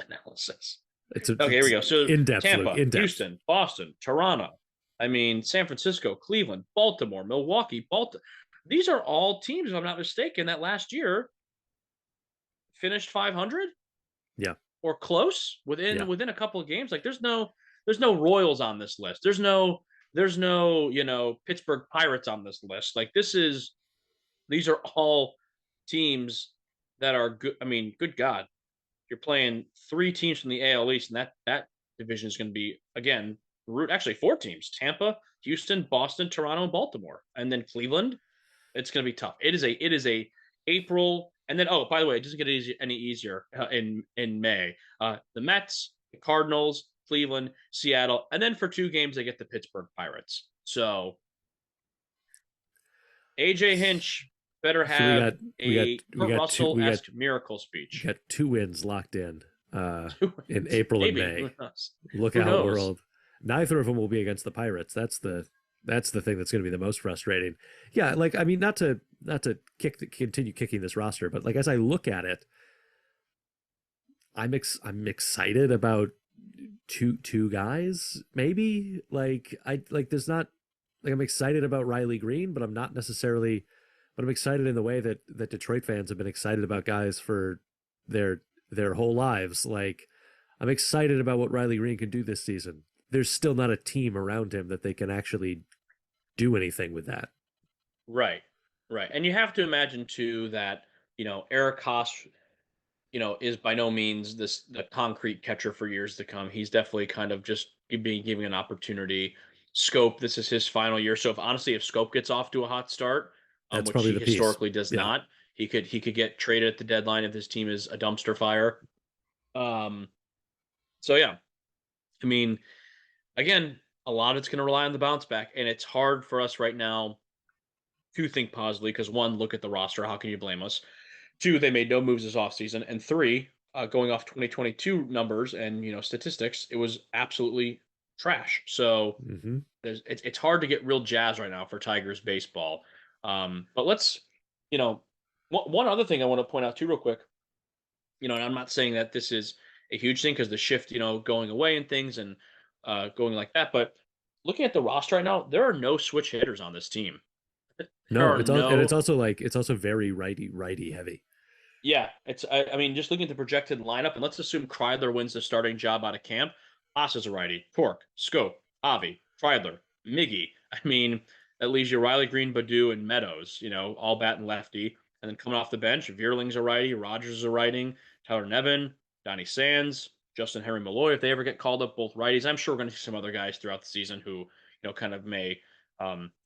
analysis. Okay, here we go. So in depth, Luke, Tampa, in depth. Houston, Boston, Toronto. I mean, San Francisco, Cleveland, Baltimore, Milwaukee, Baltimore. These are all teams, if I'm not mistaken, that last year finished 500. Yeah. Or close Yeah. within a couple of games. Like there's no Royals on this list. There's no Pittsburgh Pirates on this list. Like these are all teams that are good. I mean, good God, you're playing three teams from the AL East, and that division is going to be again actually four teams: Tampa, Houston, Boston, Toronto, and Baltimore, and then Cleveland. It's going to be tough. It is a April, and then by the way, it doesn't get any easier in May. The Mets, the Cardinals, Cleveland, Seattle, and then for 2 games they get the Pittsburgh Pirates. So AJ Hinch better So we got have we got a we Kurt got two we got Russell-esque miracle we speech. got 2 wins locked in Two in wins, April and maybe. May. Who knows? Look Who out, knows? world. Neither of them will be against the Pirates. That's the thing that's going to be the most frustrating. Yeah, like I mean, not to continue kicking this roster, but like as I look at it, I'm excited about two guys maybe. Like I like there's not like I'm excited about Riley Green, but I'm not necessarily. But I'm excited in the way that Detroit fans have been excited about guys for their their whole lives. Like I'm excited about what Riley Green can do this season. There's still not a team around him that they can actually do anything with that. Right, right. And you have to imagine too that Eric Haas, is by no means the concrete catcher for years to come. He's definitely kind of just being given an opportunity. Scope, this is his final year. So if Scope gets off to a hot start, That's which probably he the piece. historically does Yeah. not, he could get traded at the deadline if his team is a dumpster fire. Um, so yeah, I mean, again, a lot of it's going to rely on the bounce back, and it's hard for us right now to think positively because one, look at the roster. How can you blame us? Two, they made no moves this offseason. And three, going off 2022 numbers and statistics, it was absolutely trash. So Hmm. it's hard to get real jazz right now for Tigers baseball. But let's, you know, one other thing I want to point out too, real quick. And I'm not saying that this is a huge thing because the shift, going away and things and going like that. But looking at the roster right now, there are no switch hitters on this team. There No, are it's no also like it's also very righty heavy. Yeah, I mean, just looking at the projected lineup, and let's assume Kreidler wins the starting job out of camp. Haas is a righty. Torque, Scope, Avi, Kreidler, Miggy. I mean, that leaves you Riley Green, Badu, and Meadows, all bat and lefty. And then coming off the bench, Veerling's a righty, Rogers is a righty, Tyler Nevin, Donnie Sands, Justin Henry Malloy, if they ever get called up, both righties. I'm sure we're going to see some other guys throughout the season who, kind of may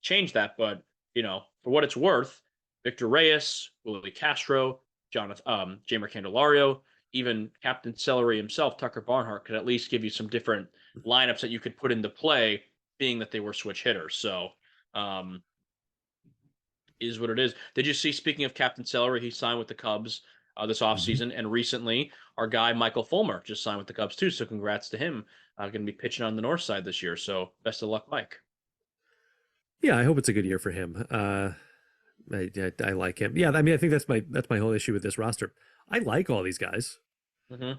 change that. But, for what it's worth, Victor Reyes, Willie Castro, Jonathan, Jamer Candelario, even Captain Celery himself, Tucker Barnhart, could at least give you some different lineups that you could put into play, being that they were switch hitters. So, um, is what it is. Did you see, speaking of Captain Celery, he signed with the Cubs this Hmm. offseason, and recently our guy Michael Fulmer just signed with the Cubs too. So congrats to him. Going to be pitching on the north side this year. So best of luck, Mike. Yeah, I hope it's a good year for him. I like him. Yeah, I mean, I think that's my whole issue with this roster. I like all these guys. Mm-hmm.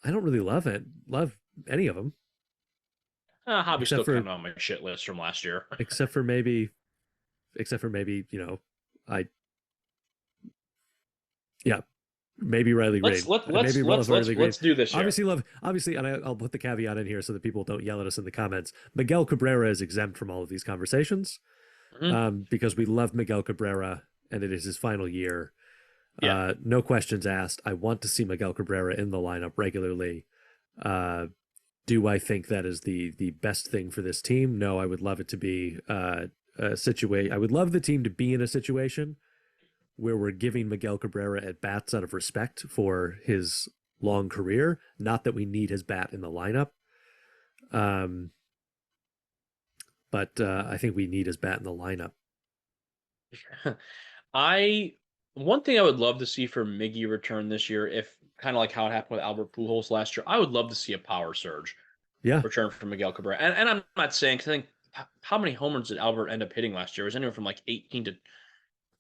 I don't really love any of them Hobby's except still kind for of on my shit list from last year. except for maybe I yeah, maybe Riley let's Green. let let's Maybe love let's let's Riley Green. let's do this year. Obviously, and I'll put the caveat in here so that people don't yell at us in the comments. Miguel Cabrera is exempt from all of these conversations Mm-hmm. because we love Miguel Cabrera and it is his final year. Yeah. No questions asked. I want to see Miguel Cabrera in the lineup regularly. Do I think that is the best thing for this team? No, I would love it to be a situation. I would love the team to be in a situation where we're giving Miguel Cabrera at bats out of respect for his long career. Not that we need his bat in the lineup. Um, but I think we need his bat in the lineup. I One thing I would love to see for Miggy return this year, if kind of like how it happened with Albert Pujols last year, I would love to see a power surge Yeah, return from Miguel Cabrera. And I'm not saying, 'cause I think how many homers did Albert end up hitting last year? It was anywhere from like 18 to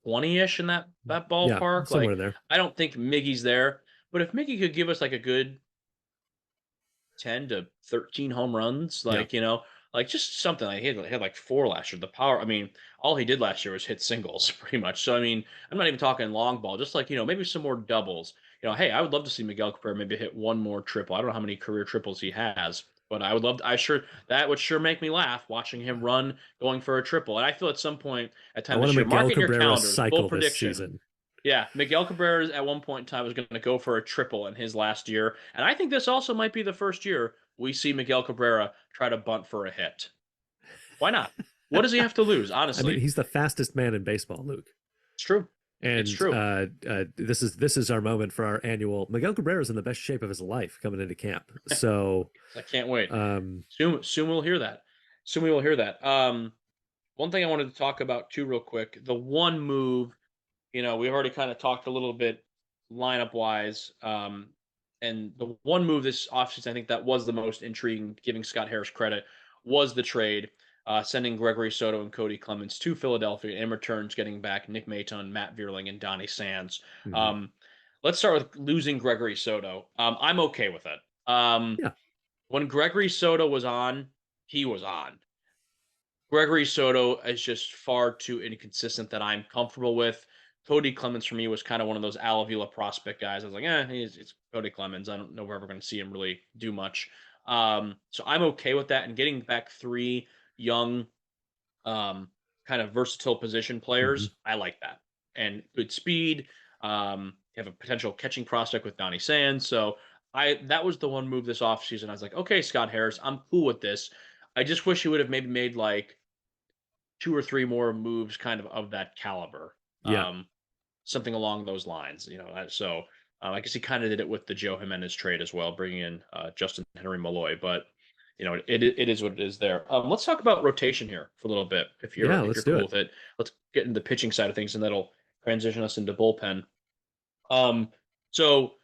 20-ish in that yeah, ballpark. somewhere Like in there. I don't think Miggy's there, but if Miggy could give us like a good 10 to 13 home runs, Yeah, like just something like he had like four last year. The power, I mean, all he did last year was hit singles pretty much. So, I mean, I'm not even talking long ball, just like, maybe some more doubles. Hey, I would love to see Miguel Cabrera maybe hit one more triple. I don't know how many career triples he has, but I would love to, that would sure make me laugh watching him run going for a triple. And I feel at some point at I time want a this year, mark Miguel it in your Cabrera calendars, bold cycle this prediction. season. Yeah, Miguel Cabrera at one point in time was going to go for a triple in his last year, and I think this also might be the first year we see Miguel Cabrera try to bunt for a hit. Why not? What does he have to lose? I mean, Honestly, he's the fastest man in baseball, Luke. it's true. It's And true. this is our moment for our annual. Miguel Cabrera is in the best shape of his life coming into camp. So I can't wait. um, Soon we'll hear that. Soon we will hear that. one thing I wanted to talk about too, real quick. The one move, we've already kind of talked a little bit lineup wise. And the one move this offseason, I think that was the most intriguing, giving Scott Harris credit, was the trade, sending Gregory Soto and Cody Clemens to Philadelphia. In returns, getting back Nick Maton, Matt Vierling, and Donnie Sands. Hmm. Um, let's start with losing Gregory Soto. I'm okay with it. Yeah. When Gregory Soto was on, he was on. Gregory Soto is just far too inconsistent that I'm comfortable with. Cody Clemens for me was kind of one of those Al Avila prospect guys. I was like, it's Cody Clemens. I don't know if we're ever going to see him really do much. So I'm okay with that. And getting back three young, um, kind of versatile position Hmm. players, I like that. And good speed. You have a potential catching prospect with Donnie Sands. So that was the one move this offseason. I was like, okay, Scott Harris, I'm cool with this. I just wish he would have maybe made like two or three more moves kind of that caliber. Yeah. Um, Something along those lines, So I guess he kind of did it with the Joe Jimenez trade as well, bringing in Justin Henry Malloy. But it is what it is there. Let's talk about rotation here for a little bit, if you're Yeah. if Let's you're do cool it. with it. Let's get into the pitching side of things, and that'll transition us into bullpen. Um, so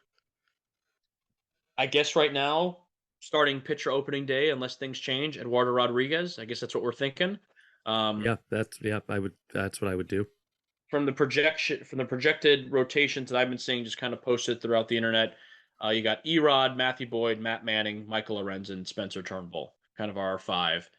I guess right now, starting pitcher opening day, unless things change, Eduardo Rodriguez. I guess that's what we're thinking. Um, Yeah. Yeah. I would. That's what I would do. from the projected rotations that I've been seeing just kind of posted throughout the internet, you got Erod, Matthew Boyd, Matt Manning, Michael Lorenzen, Spencer Turnbull, kind of our five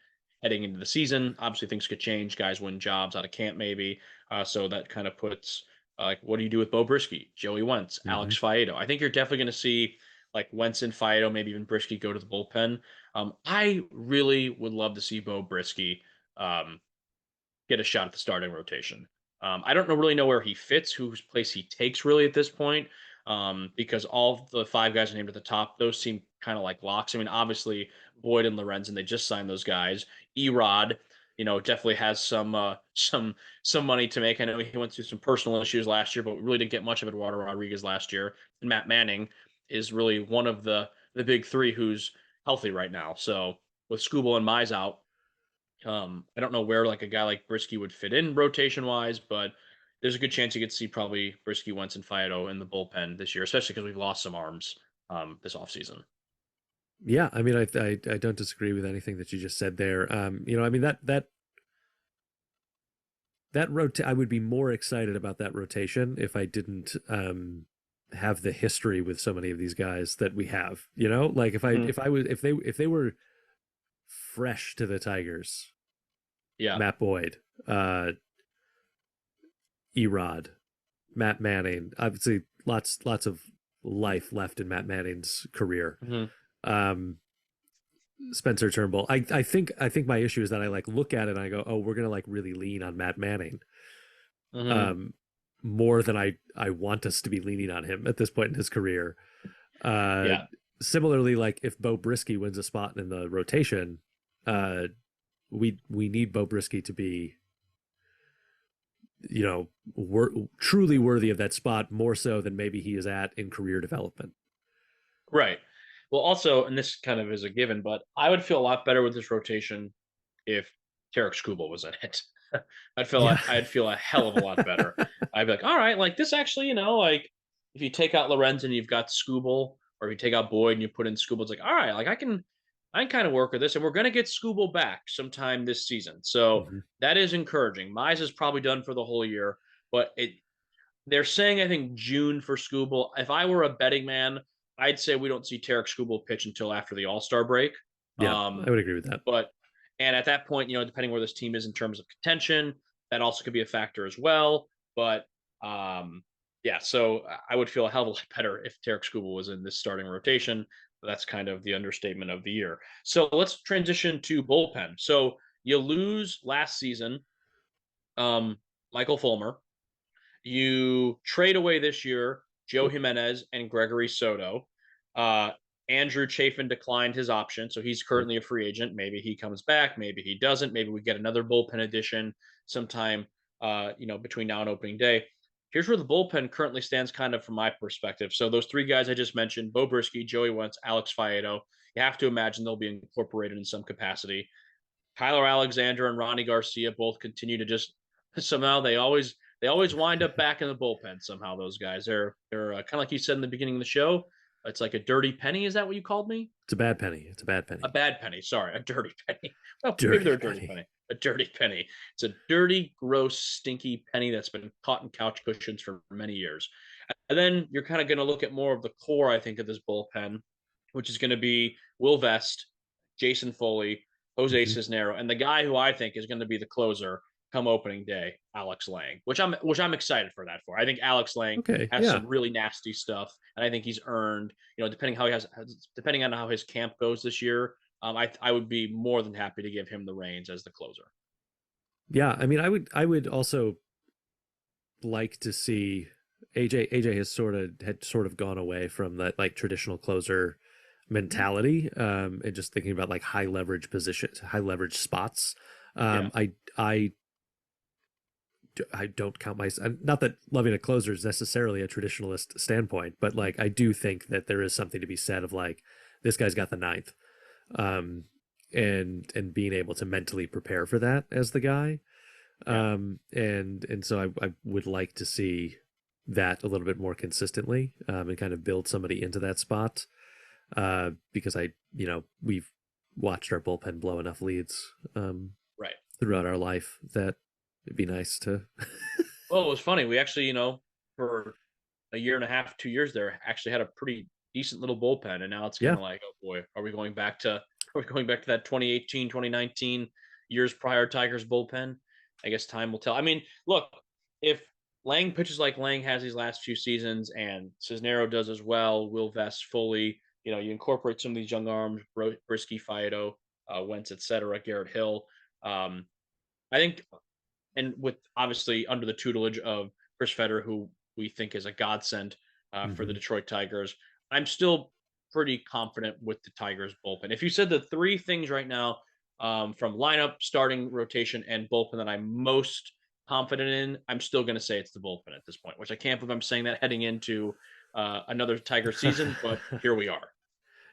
heading into the season. Obviously, things could change. Guys win jobs out of camp, maybe. So that kind of puts like, what do you do with Bo Brisky, Joey Wentz, Hmm. Alex Faedo? I think you're definitely going to see like Wentz and Faedo, maybe even Brisky go to the bullpen. I really would love to see Bo Brisky um, get a shot at the starting rotation. I don't really know where he fits, whose place he takes really at this point, because all the five guys named at the top, those seem kind of like locks. I mean, obviously Boyd and Lorenzen, they just signed those guys. Erod, definitely has some money to make. I know he went through some personal issues last year, but really didn't get much of Eduardo Rodriguez last year. And Matt Manning is really one of the big three who's healthy right now. So with Scooble and Mize out, I don't know where like a guy like Brisky would fit in rotation wise, but there's a good chance you could see probably Brisky, Wentz, and Faedo in the bullpen this year, especially because we've lost some arms this offseason. Yeah. I mean, I don't disagree with anything that you just said there. I mean I would be more excited about that rotation if I didn't have the history with so many of these guys that we have. Like Mhm. if they were fresh to the Tigers, Yeah. Matt Boyd, Erod, Matt Manning, obviously lots of life left in Matt Manning's career. Hmm. Um, Spencer Turnbull. I think my issue is that I like look at it and I go, oh, we're gonna like really lean on Matt Manning. Hmm. Um, more than I want us to be leaning on him at this point in his career. Uh, Yeah. Similarly, like if Bo Brisky wins a spot in the rotation, uh, we need Bo Brisky to be, truly worthy of that spot more so than maybe he is at in career development. Right. Well, also, and this kind of is a given, but I would feel a lot better with this rotation if Tarek Skubal was in it. Yeah. I'd feel a hell of a lot better. I'd be like, all right, like this actually, like if you take out Lorenz and you've got Skubal, or if you take out Boyd and you put in Skubal, it's like, all right, like I can kind of work with this, and we're gonna get Skubal back sometime this season. So Hmm. that is encouraging. Mize is probably done for the whole year, but they're saying I think June for Skubal. If I were a betting man, I'd say we don't see Tarek Skubal pitch until after the All Star break. Yeah, I Um, would agree with that. but and at that point, depending where this team is in terms of contention, that also could be a factor as well. But yeah, so I would feel a hell of a lot better if Tarek Skubal was in this starting rotation. That's kind of the understatement of the year. So let's transition to bullpen. So you lose last season, um, Michael Fulmer. You trade away this year Joe Jimenez and Gregory Soto. Uh, Andrew Chafin declined his option, so he's Yep. currently a free agent. Maybe he comes back, maybe he doesn't. Maybe we get another bullpen addition sometime, between now and opening day. Here's where the bullpen currently stands, kind of from my perspective. So those three guys I just mentioned: Bo Brisky, Joey Wentz, Alex Faedo. You have to imagine they'll be incorporated in some capacity. Tyler Alexander and Ronnie Garcia both continue to just somehow they always wind up back in the bullpen somehow. Those guys, they're kind of like you said in the beginning of the show. It's like a dirty penny. Is that what you called me? It's a bad penny. It's a bad penny. A bad penny. Sorry, a dirty penny. Oh, maybe Dirty they're a dirty penny. penny. A dirty penny. It's a dirty, gross, stinky penny that's been caught in couch cushions for many years. And then you're kind of going to look at more of the core, I think, of this bullpen, which is going to be Will Vest, Jason Foley, Jose Mhm. Cisnero, and the guy who I think is going to be the closer come opening day, Alex Lang, which I'm excited for that for. I think Alex Lang Okay. has Yeah. some really nasty stuff, and I think he's earned, depending on how his camp goes this year, I would be more than happy to give him the reins as the closer. Yeah. I mean, I would also like to see AJ has sort of gone away from that like traditional closer mentality, and just thinking about like high leverage positions, high leverage spots. Yeah, I don't count not that loving a closer is necessarily a traditionalist standpoint, but like I do think that there is something to be said of like this guy's got the ninth, um, and being able to mentally prepare for that as the guy, yeah, and so I would like to see that a little bit more consistently, and kind of build somebody into that spot, because we've watched our bullpen blow enough leads, right. throughout our life that it'd be nice to. Well, it was funny. We actually, for a year and a half, 2 years there, actually had a pretty decent little bullpen, and now it's kind Yeah. of like, oh boy, are we going back to that 2018, 2019 years prior Tigers bullpen? I guess time will tell. I mean, look, if Lang pitches like Lang has these last few seasons, and Cisnero does as well, Will Vest fully, you incorporate some of these young arms, Brisky, Faedo, Wentz, etc., Garrett Hill. Um, I think, and with obviously under the tutelage of Chris Fetter, who we think is a godsend for the Hmm. Detroit Tigers, I'm still pretty confident with the Tigers bullpen. If you said the three things right now, from lineup, starting rotation, and bullpen that I'm most confident in, I'm still going to say it's the bullpen at this point, which I can't believe I'm saying that heading into another Tiger season, but here we are.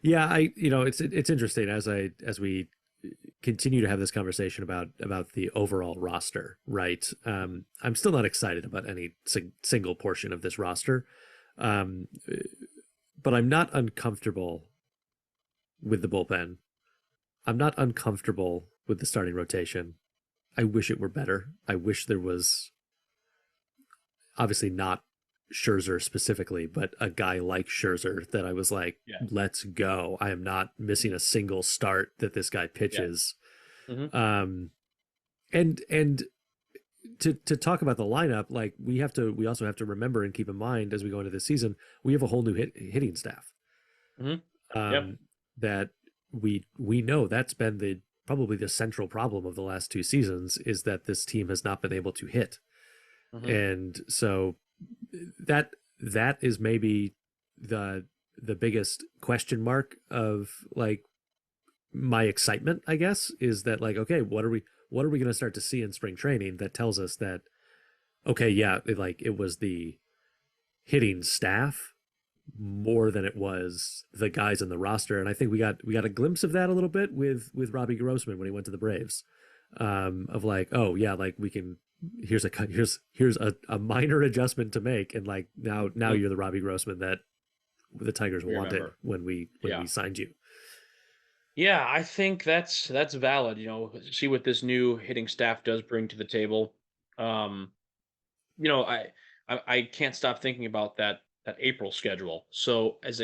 Yeah, it's interesting as we continue to have this conversation about the overall roster, right? I'm still not excited about any single portion of this roster, um, but I'm not uncomfortable with the bullpen. I'm not uncomfortable with the starting rotation. I wish it were better. I wish there was, obviously not Scherzer specifically, but a guy like Scherzer that I was like, Yeah, let's go. I am not missing a single start that this guy yeah, pitches. hmm Um, and to talk about the lineup, like we also have to remember and keep in mind as we go into this season, we have a whole new hitting staff. hmm yep, Um, that we know that's been probably the central problem of the last two seasons is that this team has not been able to hit. hmm And so that is maybe the biggest question mark of like my excitement, I guess, is that like, okay, what are we going to start to see in spring training that tells us that, okay, yeah, it was the hitting staff more than it was the guys in the roster. And I think we got a glimpse of that a little bit with Robbie Grossman when he went to the Braves, of like, oh yeah, like we can, here's a minor adjustment to make, and like now you're the Robbie Grossman that the Tigers we wanted remember. when we Yeah. signed you. Yeah, I think that's valid. See what this new hitting staff does bring to the table. Um, you know, I can't stop thinking about that April schedule. So it's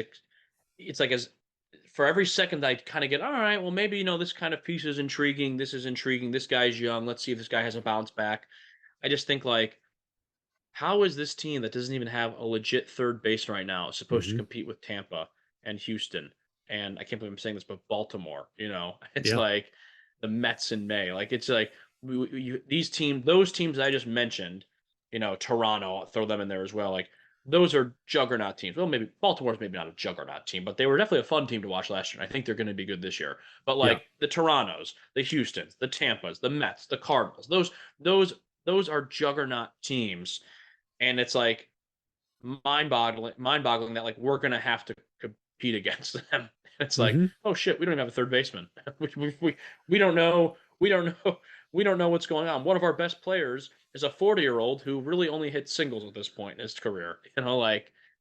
like as for every second I kind of get, all right, well maybe this kind of piece is intriguing. This is intriguing. This guy's young. Let's see if this guy has a bounce back. I just think like, how is this team that doesn't even have a legit third base right now supposed to Mm-hmm. compete with Tampa and Houston? And I can't believe I'm saying this, but Baltimore, it's Yeah. like the Mets in May. Like it's like those teams I just mentioned, Toronto, I'll throw them in there as well. Like those are juggernaut teams. Well, maybe Baltimore's maybe not a juggernaut team, but they were definitely a fun team to watch last year. And I think they're going to be good this year. But Yeah. like the Torontos, the Houstons, the Tampas, the Mets, the Cardinals, those are juggernaut teams, and it's like mind boggling that like we're gonna have to compete against them. It's like, Mm-hmm. oh shit, we don't even have a third baseman. we don't know. we don't know we don't know what's going on. One of our best players is a 40-year-old who really only hits singles at this point in his career.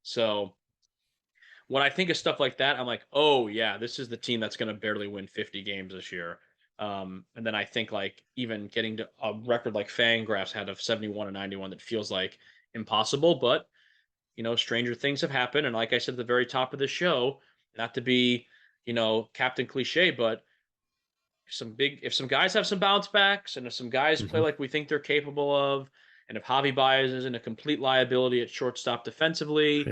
So when I think of stuff like that, I'm like, oh yeah, this is the team that's going to barely win 50 games this year. And then I think like even getting to a record like Fangraphs had of 71 and 91 that feels like impossible, but stranger things have happened. And like I said at the very top of the show, not to be, Captain Cliche, but if some guys have some bounce backs and if some guys play Mhm. like we think they're capable of, and if Javi Baez isn't a complete liability at shortstop defensively,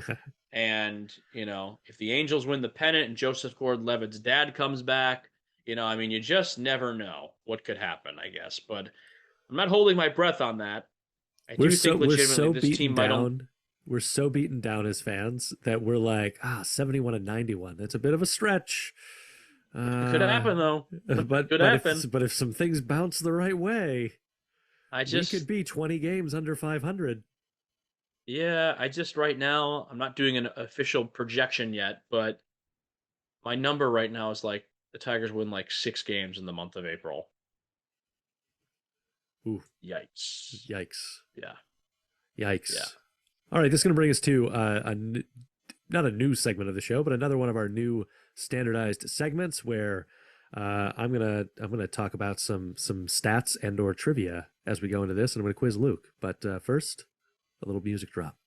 and if the Angels win the pennant and Joseph Gordon-Levitt's dad comes back, I mean, you just never know what could happen, I guess. But I'm not holding my breath on that. I we're do so think we're legitimately so this team beaten might only. down. We're so beaten down as fans that we're like, 71 and 91. That's a bit of a stretch. It could Uh, happen though. but Could but happen. if some things bounce the right way, I we could just be 20 games under 500. Yeah, I just right now I'm not doing an official projection yet, but my number right now is like the Tigers win like 6 games in the month of April. Ooh, Yikes. yikes. Yeah. Yeah. Yikes. All right, this is going to bring us to not a new segment of the show, but another one of our new standardized segments where I'm gonna talk about some stats and or trivia as we go into this, and I'm gonna quiz Luke. But first, a little music drop.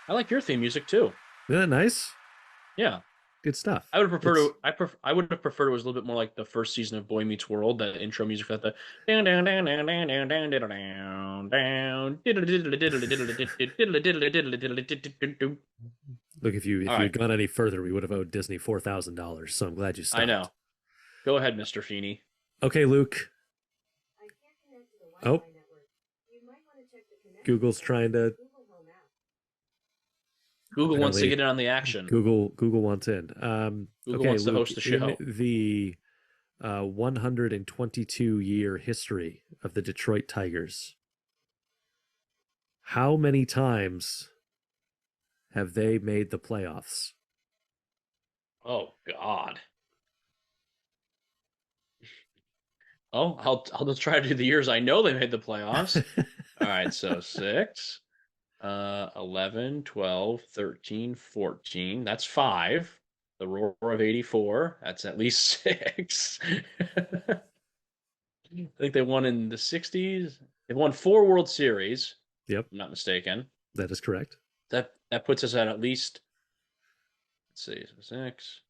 I like your theme music too. Isn't that nice? Yeah. Good stuff. I would prefer to I would have preferred it was a little bit more like the first season of Boy Meets World, that intro music for that down down down down down down down down down down. Look, if All you had right. gone any further, we would have owed Disney $4,000. So I'm glad you I stopped. know. Go ahead, Mr. Feeney. Okay, Luke. Oh, Google's trying to. Google wants to Apparently, get in on the action. Google wants in. Google Okay, wants to Luke, host the show. in the 122-year history of the Detroit Tigers, how many times have they made the playoffs? Oh God. Oh, I'll just try to do the years I know they made the playoffs. All right, so 6, 11, 12, 13, 14. That's 5. The Roar of 84. That's at least 6. I think they won in the 60s. They've won 4 World Series, Yep, if I'm not mistaken. that is correct. That puts us at least, let's see, 6,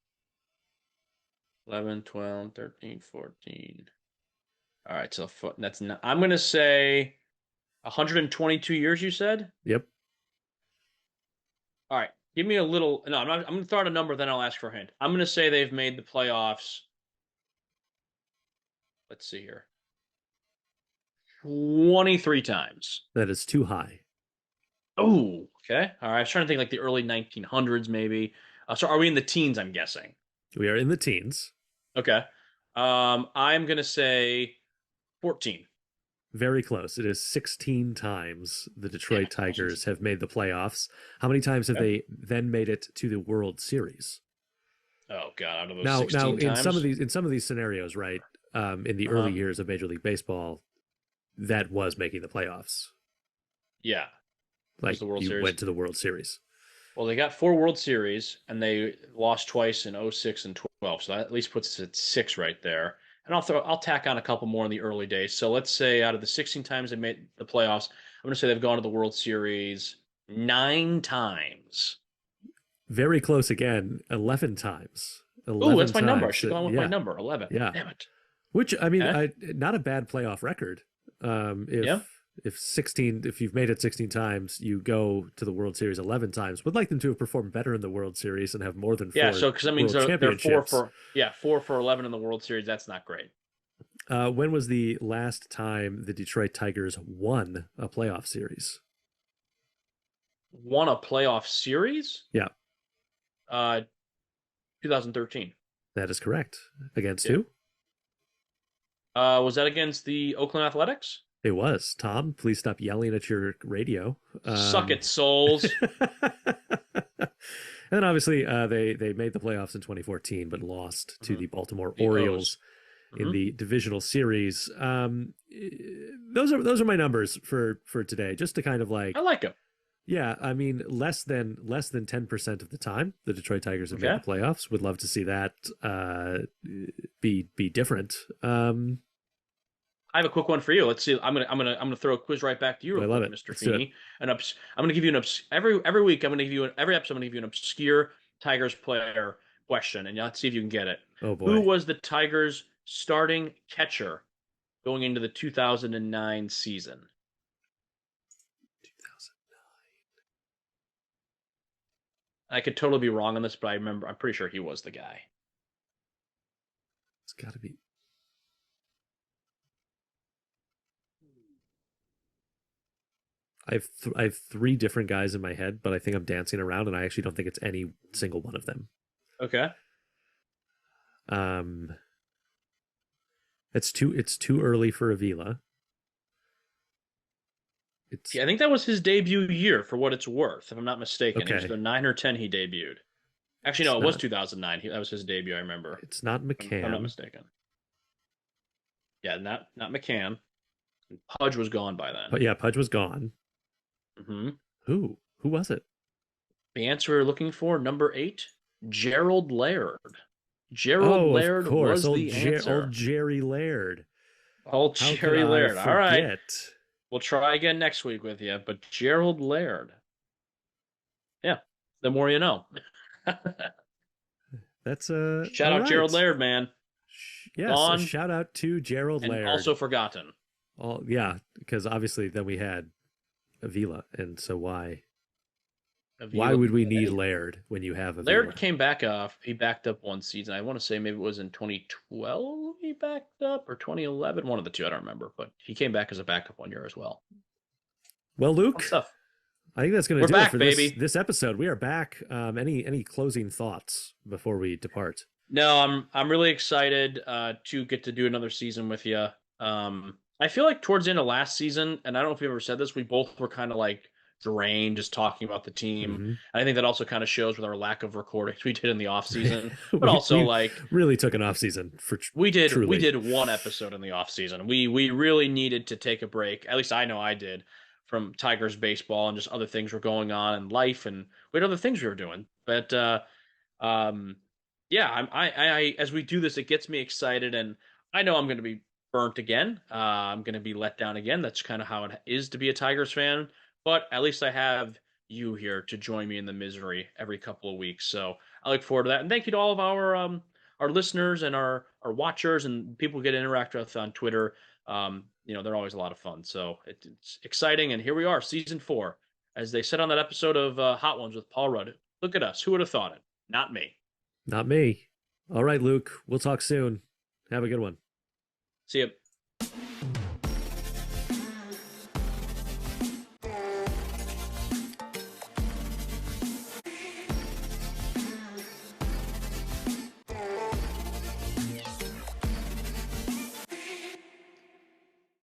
11, 12, 13, 14. All right, so that's not, I'm going to say 122 years, you said? Yep. All right, give me a little. No, I'm not. I'm going to throw out a number, then I'll ask for a hint. I'm going to say they've made the playoffs. Let's see here. 23 times. That is too high. Oh, okay. All right. I was trying to think like the early 1900s, maybe. So are we in the teens? I'm guessing. We are in the teens. Okay. I'm going to say 14. Very close. It is 16 times the Detroit Damn it. Tigers have made the playoffs. How many times have Okay. they then made it to the World Series? Oh God, out of those Now, 16 in times. some of these scenarios, right? In the early years of Major League Baseball, that was making the playoffs. Yeah. Like The World you Series. went to the World Series. Well, they got 4 World Series and they lost twice in 06 and 12. So that at least puts us at 6 right there. And I'll tack on a couple more in the early days. So let's say out of the 16 times they made the playoffs, I'm going to say they've gone to the World Series 9 times. Very close again, 11 times. Oh, that's my number. I times. should have gone with my number, 11. Yeah. Damn it. Which I mean, Okay. not a bad playoff record. If Yeah. if you've made it 16 times, you go to the World Series 11 times. Would like them to have performed better in the World Series and have more than 4 Yeah, so because that means World they're 4 Championships. for 4 for 11 in the World Series. That's not great. When was the last time the Detroit Tigers won a playoff series? Won a playoff series? Yeah, 2013. that is correct. Against Yeah. who? Was that against the Oakland Athletics? It was. Tom, please stop yelling at your radio. Suck it, souls. And then obviously they made the playoffs in 2014, but lost to Mhm. the Baltimore The Orioles O's. in Mhm. the divisional series. Those are my numbers for today, just to kind of I like, like him. yeah, I mean, less than 10% of the time the Detroit Tigers have made the Okay. playoffs. Would love to see that be different. I have a quick one for you. Let's see. I'm gonna throw a quiz right back to you I real love quick, it. Mr. Let's do it. Feeney. I'm gonna give you every week. I'm gonna give you every episode. I'm gonna give you an obscure Tigers player question, and let's see if you can get it. Oh Who boy. was the Tigers' starting catcher going into the 2009 season? I could totally be wrong on this, but I'm pretty sure he was the guy. It's got to be. I have three different guys in my head, but I think I'm dancing around, and I actually don't think it's any single one of them. Okay. Um, it's too early for Avila. It's Yeah, I think that was his debut year, for what it's worth, if I'm not mistaken. It was okay. the 9 or 10 he debuted. Actually, It's no, it was not. 2009. That was his debut. I remember. It's not If I'm not McCann. mistaken. Yeah, not McCann. Pudge was gone by then. But yeah, Pudge was gone. Hmm Who? Who was it? The answer we're looking for, number 8, Gerald Laird. Gerald Oh, of Laird course, was the answer. old Jerry Laird. Old How could Jerry I Laird. All right. forget? We'll try again next week with you. But Gerald Laird. Yeah, the more you know. That's Shout all out Gerald right. Laird, man. Yes, a Gone shout out to Gerald and Laird. also forgotten. All yeah, because obviously then we had Avila, and so why would we need Laird when you have Avila? Laird came back off. He backed up one season. I want to say maybe it was in 2012 he backed up, or 2011, one of the two. I don't remember, but he came back as a backup one year as well. Well, Fun Luke, stuff. I think that's going to We're do back, it for baby. this episode. We are back. Any closing thoughts before we depart? No, I'm really excited to get to do another season with you. I feel like towards the end of last season, and I don't know if we ever said this, we both were kind of like drained just talking about the team. Mm-hmm. I think that also kind of shows with our lack of recordings we did in the off season, but we, also we like really took an off season for we truly. did one episode in the off season. We really needed to take a break. At least I know I did, from Tigers baseball and just other things were going on in life, and we had other things we were doing. But um, yeah, I as we do this, it gets me excited, and I know I'm going to be burnt again. I'm going to be let down again. That's kind of how it is to be a Tigers fan. But at least I have you here to join me in the misery every couple of weeks. So I look forward to that, and thank you to all of our listeners and our watchers and people who get to interact with on Twitter. They're always a lot of fun. So it's exciting, and here we are, season 4, as they said on that episode of Hot Ones with Paul Rudd. Look at us. Who would have thought it? Not me. Not me. All right, Luke. We'll talk soon. Have a good one. See you.